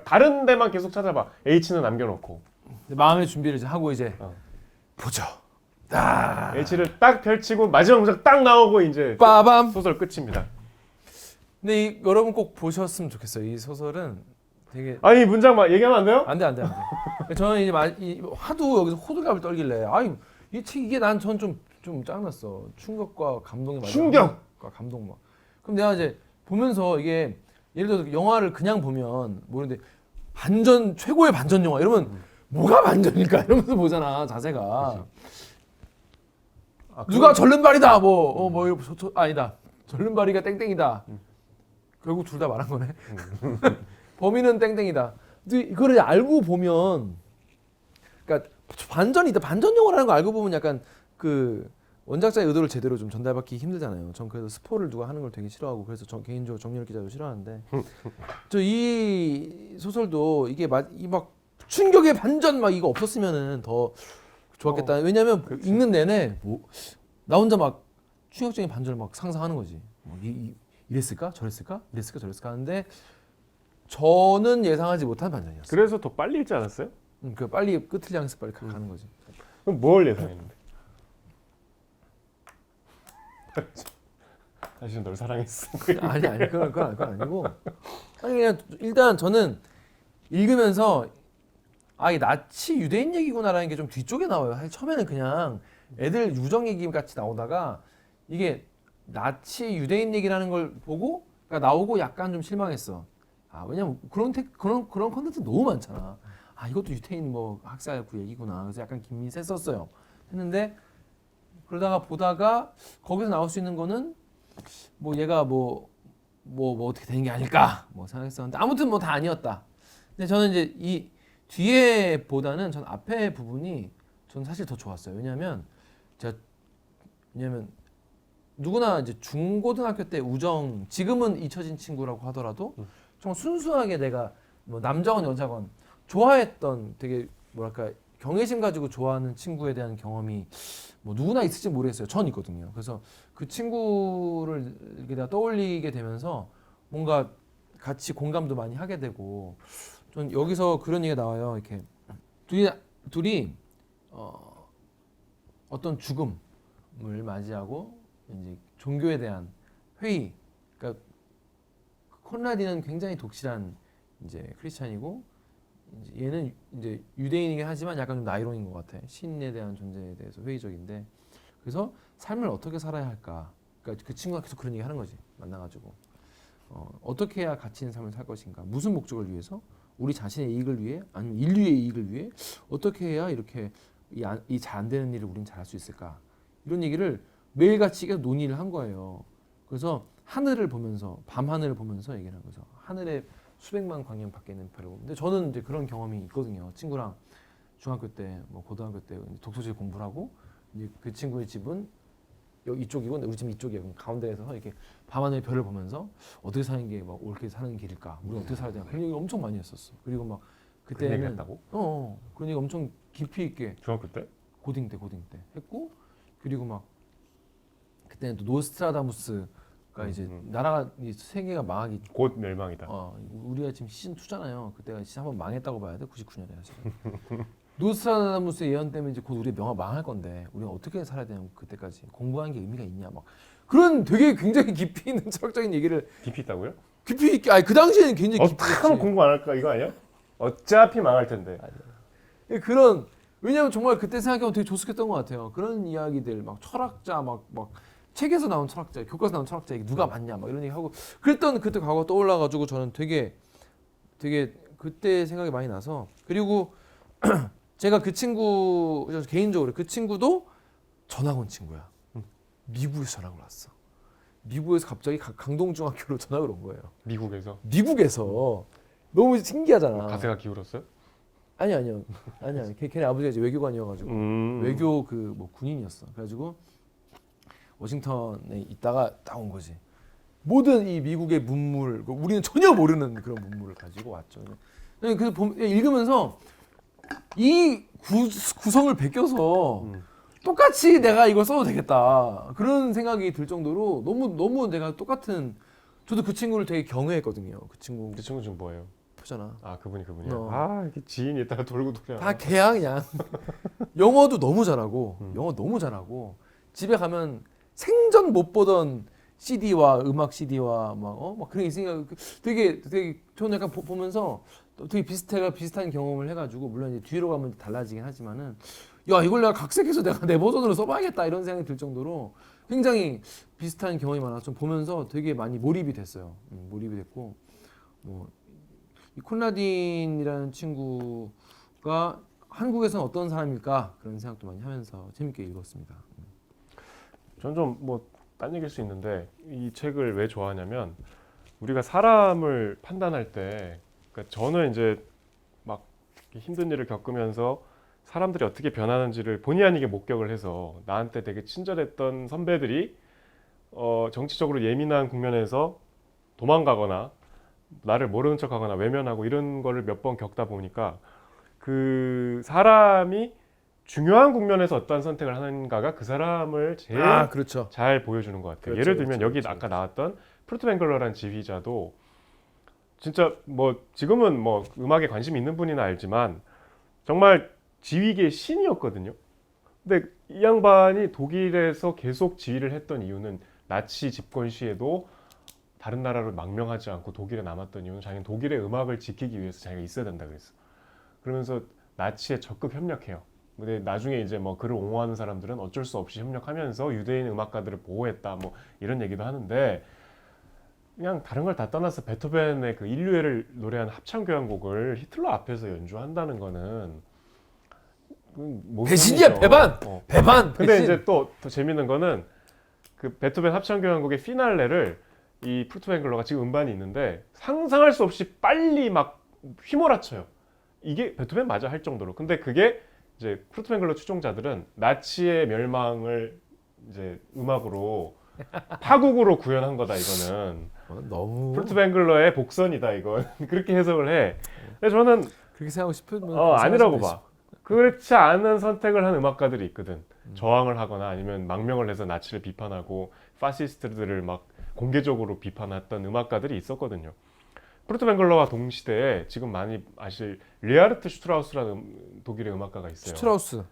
S2: 다른 데만 계속 찾아봐. H는 남겨놓고
S1: 마음의 준비를 이제 하고 이제 보죠.
S2: H를 딱 펼치고 마지막 문장 딱 나오고 이제
S1: 빠밤.
S2: 소설 끝입니다.
S1: 근데 여러분 꼭 보셨으면 좋겠어요. 이 소설은 되게
S2: 아니 문장 막 얘기하면 안 돼요?
S1: 안 돼. 저는 이제 하도 여기서 호들갑을 떨길래 이 책 이게 좀 짱났어. 충격과 감동이 많이.
S2: 충격과
S1: 감동 막. 그럼 내가 이제 보면서 이게 예를 들어서 영화를 그냥 보면 모르는데 최고의 반전 영화 이러면 뭐가 반전일까 이러면서 보잖아 자세가. 누가 절름발이다 아니다. 절름발이가 땡땡이다. 결국 둘 다 말한 거네. 범인은 땡땡이다. 근데 이거를 알고 보면, 그러니까 반전이다. 반전 영화라는 거 알고 보면 약간 그 원작자의 의도를 제대로 좀 전달받기 힘들잖아요. 전 그래서 스포를 누가 하는 걸 되게 싫어하고 그래서 개인적으로 정유럽 기자도 싫어하는데, 저 이 소설도 이게 막 충격의 반전 막 이거 없었으면은 더 좋았겠다. 왜냐면
S2: 그치.
S1: 읽는 내내 나 혼자 막 충격적인 반전을 막 상상하는 거지. 이랬을까? 저랬을까? 이랬을까? 저랬을까? 하는데 저는 예상하지 못한 반전이었어요.
S2: 그래서 더 빨리 읽지 않았어요?
S1: 그 빨리 끝을 향해서 빨리 가는 거지.
S2: 그럼 뭘 예상했는데? 사실은 널 사랑했어.
S1: 아니 그건 아니고. 아니 그냥 일단 저는 읽으면서 이 나치 유대인 얘기구나라는 게 좀 뒤쪽에 나와요. 사실 처음에는 그냥 애들 유정 얘기 같이 나오다가 이게 나치 유대인 얘기라는 걸 보고 그러니까 나오고 약간 좀 실망했어. 왜냐면 그런 컨텐츠 너무 많잖아. 이것도 유태인 뭐 학살 그 얘기구나. 그래서 약간 김이 셌었어요. 했는데 그러다가 보다가 거기서 나올 수 있는 거는 뭐 얘가 뭐 어떻게 되는 게 아닐까 뭐 생각했었는데 아무튼 뭐 다 아니었다. 근데 저는 이제 이 뒤에보다는 전 앞에 부분이 전 사실 더 좋았어요. 왜냐면 누구나 이제 중고등학교 때 우정 지금은 잊혀진 친구라고 하더라도 정말 순수하게 내가 뭐 남자건 여자건 좋아했던 되게 뭐랄까 경외심 가지고 좋아하는 친구에 대한 경험이 뭐 누구나 있을지 모르겠어요. 전 있거든요. 그래서 그 친구를 이렇게 내가 떠올리게 되면서 뭔가 같이 공감도 많이 하게 되고 전 여기서 그런 얘기가 나와요. 이렇게 둘이 어떤 죽음을 맞이하고 이제 종교에 대한 회의. 그러니까 콘라디는 굉장히 독실한 이제 크리스찬이고 이제 얘는 이제 유대인이긴 하지만 약간 좀 나이론인 것 같아. 신에 대한 존재에 대해서 회의적인데 그래서 삶을 어떻게 살아야 할까. 그러니까 그 친구가 계속 그런 얘기 하는 거지. 만나가지고 어떻게 해야 가치 있는 삶을 살 것인가. 무슨 목적을 위해서? 우리 자신의 이익을 위해? 아니면 인류의 이익을 위해? 어떻게 해야 이렇게 이 잘 안 되는 일을 우린 잘할 수 있을까? 이런 얘기를 매일같이 계속 논의를 한 거예요. 그래서 하늘을 보면서 밤 하늘을 보면서 얘기를 한 거죠. 하늘에 수백만 광년 밖에 있는 별을 보는데 저는 이제 그런 경험이 있거든요. 친구랑 중학교 때, 뭐 고등학교 때 독서실 공부를 하고 이제 그 친구의 집은 여기 이쪽이고 우리 집은 이쪽이에요. 가운데에서 이렇게 밤하늘 별을 보면서 어떻게 사는 게 막 옳게 사는 길일까? 우리 어떻게 살아야 되나? 그런 얘기 엄청 많이 했었어. 그리고 막
S2: 그런 얘기
S1: 그때는
S2: 했다고?
S1: 그런 얘기 엄청 깊이 있게
S2: 중학교 때?
S1: 고딩 때 했고 그리고 막 그때는 또 노스트라다무스가 이제 나라가 이 세계가 망하기
S2: 곧 멸망이다.
S1: 우리가 지금 시즌 2잖아요. 그때가 진짜 한번 망했다고 봐야 돼. 99년에 지금. 노스트라다무스의 예언 때문에 이제 곧 우리의 명화 망할 건데 우리가 어떻게 살아야 되냐고 그때까지 공부한 게 의미가 있냐 막 그런 되게 굉장히 깊이 있는 철학적인 얘기를
S2: 깊이 있다고요?
S1: 깊이 있게 그 당시에는 굉장히 깊이
S2: 어떻게 하면 공부 안 할까 이거 아니야? 어차피 망할 텐데.
S1: 그런 왜냐면 정말 그때 생각해보면 되게 조숙했던 것 같아요. 그런 이야기들 막 철학자 막 책에서 나온 철학자, 교과서 나온 철학자 얘기 누가 맞냐 막 이런 얘기 하고 그랬던 그때 과거가 떠올라가지고 저는 되게 그때 생각이 많이 나서 그리고 제가 그 친구 개인적으로 그 친구도 전학 온 친구야. 미국에서 전학을 왔어. 미국에서 갑자기 강동중학교로 전학을 온 거예요. 미국에서 너무 신기하잖아.
S2: 가세가 기울었어요?
S1: 아니요. 걔네 아버지가 이제 외교관이어가지고 외교 그 뭐 군인이었어. 그래가지고 워싱턴에 있다가 딱 온 거지. 모든 이 미국의 문물, 우리는 전혀 모르는 그런 문물을 가지고 왔죠. 읽으면서 이 구성을 베껴서 똑같이 내가 이걸 써도 되겠다 그런 생각이 들 정도로 너무 내가 똑같은 저도 그 친구를 되게 경외했거든요. 그 친구
S2: 지금 뭐예요?
S1: 표잖아.
S2: 아 그분이요. 아 이렇게 지인이 있다가 돌고 돌아.
S1: 다 걔야 그냥. 영어도 너무 잘하고 집에 가면 생전 못 보던 CD와 음악 CD와 막 그런 게 있으니까 되게 저는 약간 보면서 되게 비슷한 경험을 해가지고 물론 이제 뒤로 가면 달라지긴 하지만은 야 이걸 내가 각색해서 내가 내 버전으로 써봐야겠다 이런 생각이 들 정도로 굉장히 비슷한 경험이 많아서 좀 보면서 되게 많이 몰입이 됐어요. 몰입이 됐고 뭐 이 콘라딘이라는 친구가 한국에서는 어떤 사람일까 그런 생각도 많이 하면서 재밌게 읽었습니다.
S2: 전 좀 뭐 딴 얘기일 수 있는데 이 책을 왜 좋아하냐면 우리가 사람을 판단할 때 그러니까 저는 이제 막 힘든 일을 겪으면서 사람들이 어떻게 변하는지를 본의 아니게 목격을 해서 나한테 되게 친절했던 선배들이 정치적으로 예민한 국면에서 도망가거나 나를 모르는 척하거나 외면하고 이런 거를 몇 번 겪다 보니까 그 사람이 중요한 국면에서 어떤 선택을 하는가가 그 사람을 제일
S1: 그렇죠.
S2: 잘 보여주는 것 같아요.
S1: 그렇죠,
S2: 예를 들면
S1: 그렇죠,
S2: 여기
S1: 그렇죠,
S2: 아까 나왔던 프루트 뱅글러라는 지휘자도 진짜 뭐 지금은 뭐 음악에 관심 있는 분이나 알지만 정말 지휘계의 신이었거든요. 근데 이 양반이 독일에서 계속 지휘를 했던 이유는 나치 집권 시에도 다른 나라로 망명하지 않고 독일에 남았던 이유는 자기는 독일의 음악을 지키기 위해서 자기가 있어야 된다 그랬어. 그러면서 나치에 적극 협력해요. 근데 나중에 이제 뭐 그를 옹호하는 사람들은 어쩔 수 없이 협력하면서 유대인 음악가들을 보호했다 뭐 이런 얘기도 하는데 그냥 다른 걸 다 떠나서 베토벤의 그 인류애를 노래한 합창 교향곡을 히틀러 앞에서 연주한다는 거는
S1: 배신이야 배반. 배반.
S2: 근데
S1: 배신.
S2: 이제 또 더 재밌는 거는 그 베토벤 합창 교향곡의 피날레를 이 프루트뱅글러가 지금 음반이 있는데 상상할 수 없이 빨리 막 휘몰아쳐요. 이게 베토벤 맞아 할 정도로. 근데 그게 이제 프루트뱅글러 추종자들은 나치의 멸망을 이제 음악으로 파국으로 구현한 거다 이거는.
S1: 너무
S2: 프루트뱅글러의 복선이다 이건. 그렇게 해석을 해. 근데 저는
S1: 그렇게 생각하고 싶으면
S2: 아니라고 봐. 그렇지 않은 선택을 한 음악가들이 있거든. 저항을 하거나 아니면 망명을 해서 나치를 비판하고 파시스트들을 막 공개적으로 비판했던 음악가들이 있었거든요. 프루트뱅글러와 동시대에 지금 많이 아실 리하르트 슈트라우스라는 독일의 음악가가 있어요.
S1: 슈트라우스.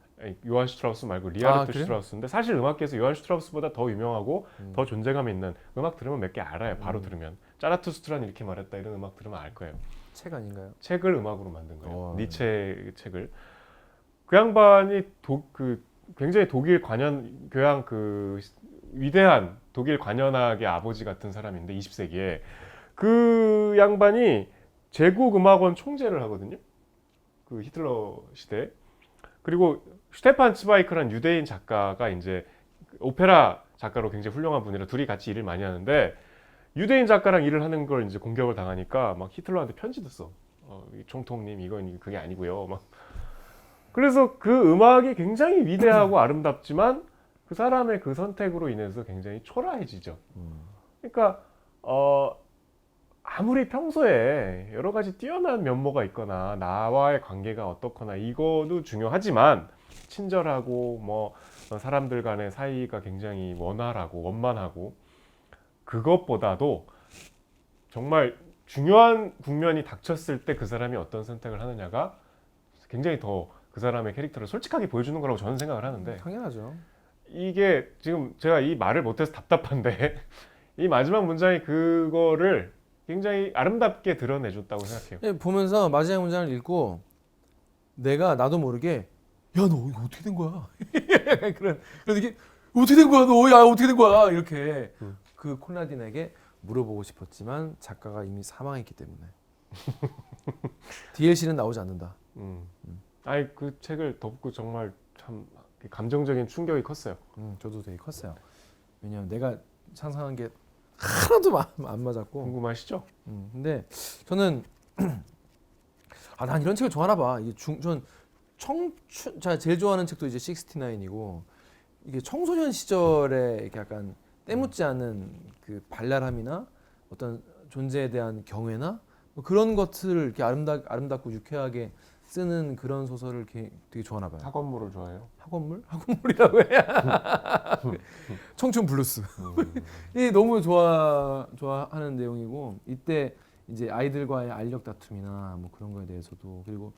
S2: 요한 슈트라우스 말고 리하르트
S1: 그래요?
S2: 슈트라우스인데 사실 음악계에서 요한 슈트라우스보다 더 유명하고 더 존재감 있는 음악 들으면 몇 개 알아요. 바로 들으면 자라투스트라는 이렇게 말했다 이런 음악 들으면 알 거예요.
S1: 책 아닌가요?
S2: 책을 음악으로 만든 거예요.
S1: 네.
S2: 니체 책을. 그 양반이 굉장히 독일 관현 교양 그 위대한 독일 관현악의 아버지 같은 사람인데 20세기에 그 양반이 제국 음악원 총재를 하거든요. 그 히틀러 시대. 그리고 슈테판 츠바이크라는 유대인 작가가 이제 오페라 작가로 굉장히 훌륭한 분이라 둘이 같이 일을 많이 하는데 유대인 작가랑 일을 하는 걸 이제 공격을 당하니까 막 히틀러한테 편지도 써. 총통님 이건 그게 아니고요. 막 그래서 그 음악이 굉장히 위대하고 아름답지만 그 사람의 그 선택으로 인해서 굉장히 초라해지죠. 그러니까 아무리 평소에 여러 가지 뛰어난 면모가 있거나 나와의 관계가 어떻거나 이거도 중요하지만 친절하고 뭐 사람들 간의 사이가 굉장히 원활하고 원만하고 그것보다도 정말 중요한 국면이 닥쳤을 때 그 사람이 어떤 선택을 하느냐가 굉장히 더 그 사람의 캐릭터를 솔직하게 보여주는 거라고 저는 생각을 하는데
S1: 당연하죠.
S2: 이게 지금 제가 이 말을 못해서 답답한데 이 마지막 문장이 그거를 굉장히 아름답게 드러내줬다고 생각해요.
S1: 보면서 마지막 문장을 읽고 나도 모르게 야 너 이거 어떻게 된 거야? 약간 그런 이게 어떻게 된 거야 너? 야 어떻게 된 거야? 이렇게 그 콘라딘에게 물어보고 싶었지만 작가가 이미 사망했기 때문에 DLC는 나오지 않는다.
S2: 아니 그 책을 덮고 정말 참 감정적인 충격이 컸어요.
S1: 저도 되게 컸어요. 왜냐하면 내가 상상한 게 하나도 안 맞았고.
S2: 궁금하시죠?
S1: 근데 저는 난 이런 책을 좋아하나 봐. 이게 전 제가 제일 좋아하는 책도 이제 69이고 이게 청소년 시절에 이렇게 약간 때묻지 않은 그 발랄함이나 어떤 존재에 대한 경외나 그런 것들을 이렇게 아름답고 유쾌하게 쓰는 그런 소설을 이렇게 되게 좋아하나 봐요.
S2: 학원물을 좋아해요.
S1: 학원물? 학원물이라고 해야. 청춘 블루스. 이 너무 좋아하는 내용이고 이때 이제 아이들과의 알력 다툼이나 뭐 그런 거에 대해서도 그리고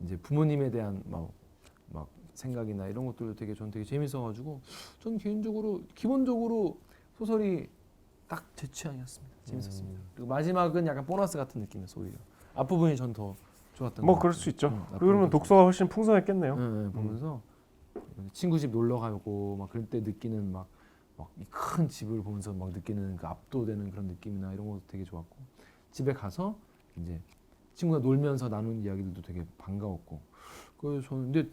S1: 이제 부모님에 대한 막 생각이나 이런 것들도 저는 되게 재밌어가지고 전 개인적으로 기본적으로 소설이 딱 제 취향이었습니다. 재밌었습니다. 그리고 마지막은 약간 보너스 같은 느낌이었어 오히려. 앞부분이 전 더 좋았던 것
S2: 뭐
S1: 같아요.
S2: 그럴 수 있죠.
S1: 앞부분이
S2: 그러면
S1: 더
S2: 독서가 훨씬 풍성했겠네요.
S1: 네, 보면서 친구 집 놀러 가고 막 그럴 때 느끼는 막 이 큰 집을 보면서 막 느끼는 그 압도되는 그런 느낌이나 이런 것도 되게 좋았고 집에 가서 이제 친구가 놀면서 나눈 이야기들도 되게 반가웠고 그래서 저는 근데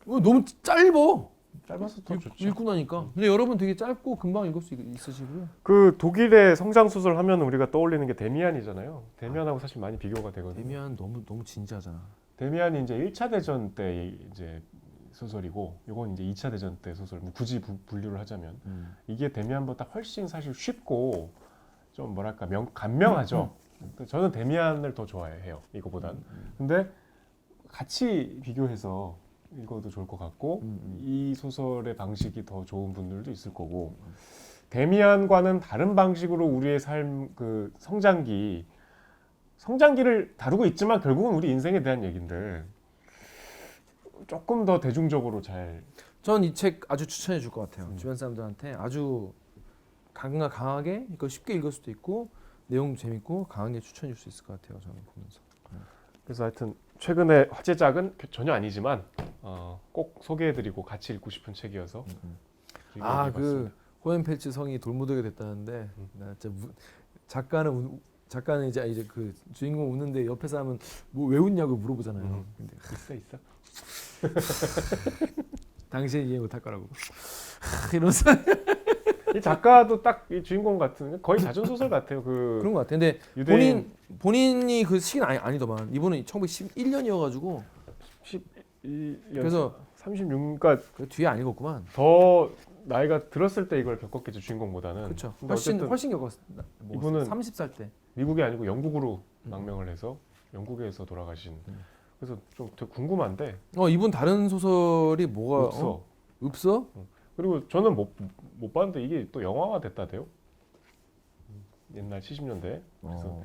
S1: 너무 짧어.
S2: 짧아서 더 좋죠.
S1: 읽고 나니까. 근데 여러분 되게 짧고 금방 읽을 수 있으시고요.
S2: 그 독일의 성장 소설 하면 우리가 떠올리는 게 데미안이잖아요. 데미안하고 사실 많이 비교가 되거든요.
S1: 데미안 너무 진지하잖아.
S2: 데미안이 이제 1차 대전 때 이제 소설이고 이건 이제 2차 대전 때 소설. 뭐 굳이 분류를 하자면 이게 데미안보다 훨씬 사실 쉽고 좀 뭐랄까 감명하죠. 저는 데미안을 더 좋아해요. 이거보단. 근데 같이 비교해서 읽어도 좋을 것 같고 이 소설의 방식이 더 좋은 분들도 있을 거고 데미안과는 다른 방식으로 우리의 삶 그 성장기를 다루고 있지만 결국은 우리 인생에 대한 얘기인데 조금 더 대중적으로 잘.
S1: 전 이 책 아주 추천해 줄 것 같아요. 주변 사람들한테 아주 강하게 이거 쉽게 읽을 수도 있고 내용도 재밌고 강하게 추천해 줄 수 있을 것 같아요. 저는 보면서.
S2: 그래서 하여튼 최근에 화제작은 전혀 아니지만 꼭 소개해드리고 같이 읽고 싶은 책이어서
S1: 그 호엔펠츠 성이 돌무더기 됐다는데 나 진짜 작가는 이제 그 주인공 우는데 옆에 사람은 뭐 왜 웃냐고 물어보잖아요. 근데
S2: 있어.
S1: 당신 이해 못할 거라고. 이러면서
S2: 이 작가도 딱 이 주인공 같은 거의 자전 소설 같아요.
S1: 그런 것 같아. 근데
S2: 유대인
S1: 본인이 그 시기는 아니더만. 이분은 1911년이어가지고
S2: 11년
S1: 그래서
S2: 36그러니까
S1: 그 뒤에 안 읽었구만.
S2: 더 나이가 들었을 때 이걸 겪었겠죠 주인공보다는.
S1: 그렇죠.
S2: 근데 어쨌든
S1: 훨씬 겪었어.
S2: 이분은
S1: 30살 때.
S2: 미국이 아니고 영국으로 망명을 해서 영국에서 돌아가신. 그래서 좀 되게 궁금한데.
S1: 이분 다른 소설이 뭐가
S2: 없어.
S1: 없어?
S2: 그리고 저는 못 봤는데 이게 또 영화가 됐다대요. 옛날 70년대. 그래서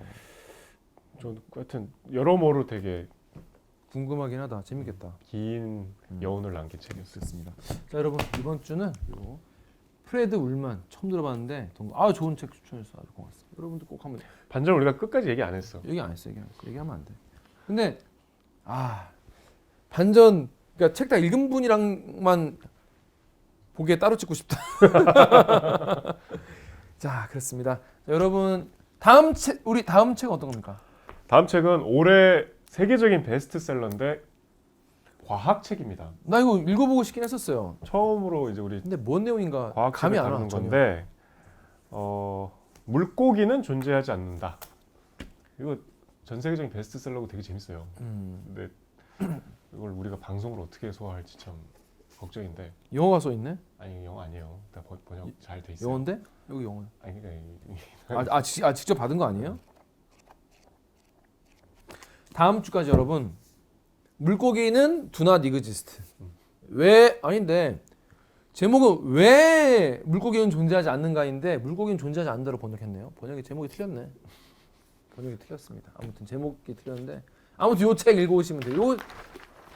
S2: 저 하여튼 여러모로 되게
S1: 궁금하긴 하다. 재밌겠다.
S2: 긴 여운을 남긴 책이었습니다.
S1: 자 여러분 이번 주는 요 프레드 울만 처음 들어봤는데 좋은 책 추천해서 아주 고맙습니다. 여러분도 꼭 한번
S2: 반전 우리가 끝까지 얘기 안 했어.
S1: 얘기 안 했어. 얘기하면 안 돼. 근데 반전 그러니까 책 다 읽은 분이랑만 보기에 따로 찍고 싶다. 자 그렇습니다. 자, 여러분 우리 다음 책은 어떤 겁니까?
S2: 다음 책은 올해 세계적인 베스트셀러인데 과학책입니다.
S1: 나 이거 읽어보고 싶긴 했었어요.
S2: 처음으로 이제 우리
S1: 근데 뭔 내용인가
S2: 과학책을
S1: 감이 안 와.
S2: 다루는 건데 물고기는 존재하지 않는다. 이거 전 세계적인 베스트셀러고 되게 재밌어요. 근데 이걸 우리가 방송으로 어떻게 소화할지 참 걱정인데.
S1: 영어가 써 있네.
S2: 아니 영어 아니에요. 다 번역 잘 돼 있어요.
S1: 영어인데? 여기 영어.
S2: 아니 그러니까
S1: 직접 받은 거 아니에요? 다음 주까지 여러분 물고기는 Do not exist. 왜 아닌데 제목은 왜 물고기는 존재하지 않는가인데 물고기는 존재하지 않는다로 번역했네요. 제목이 틀렸네. 번역이 틀렸습니다. 아무튼 제목이 틀렸는데 아무튼 요 책 읽어오시면 돼요. 요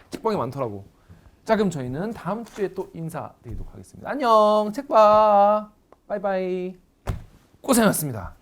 S1: 책방이 많더라고. 자 그럼 저희는 다음 주에 또 인사드리도록 하겠습니다. 안녕. 책 봐. 바이바이. 고생하셨습니다.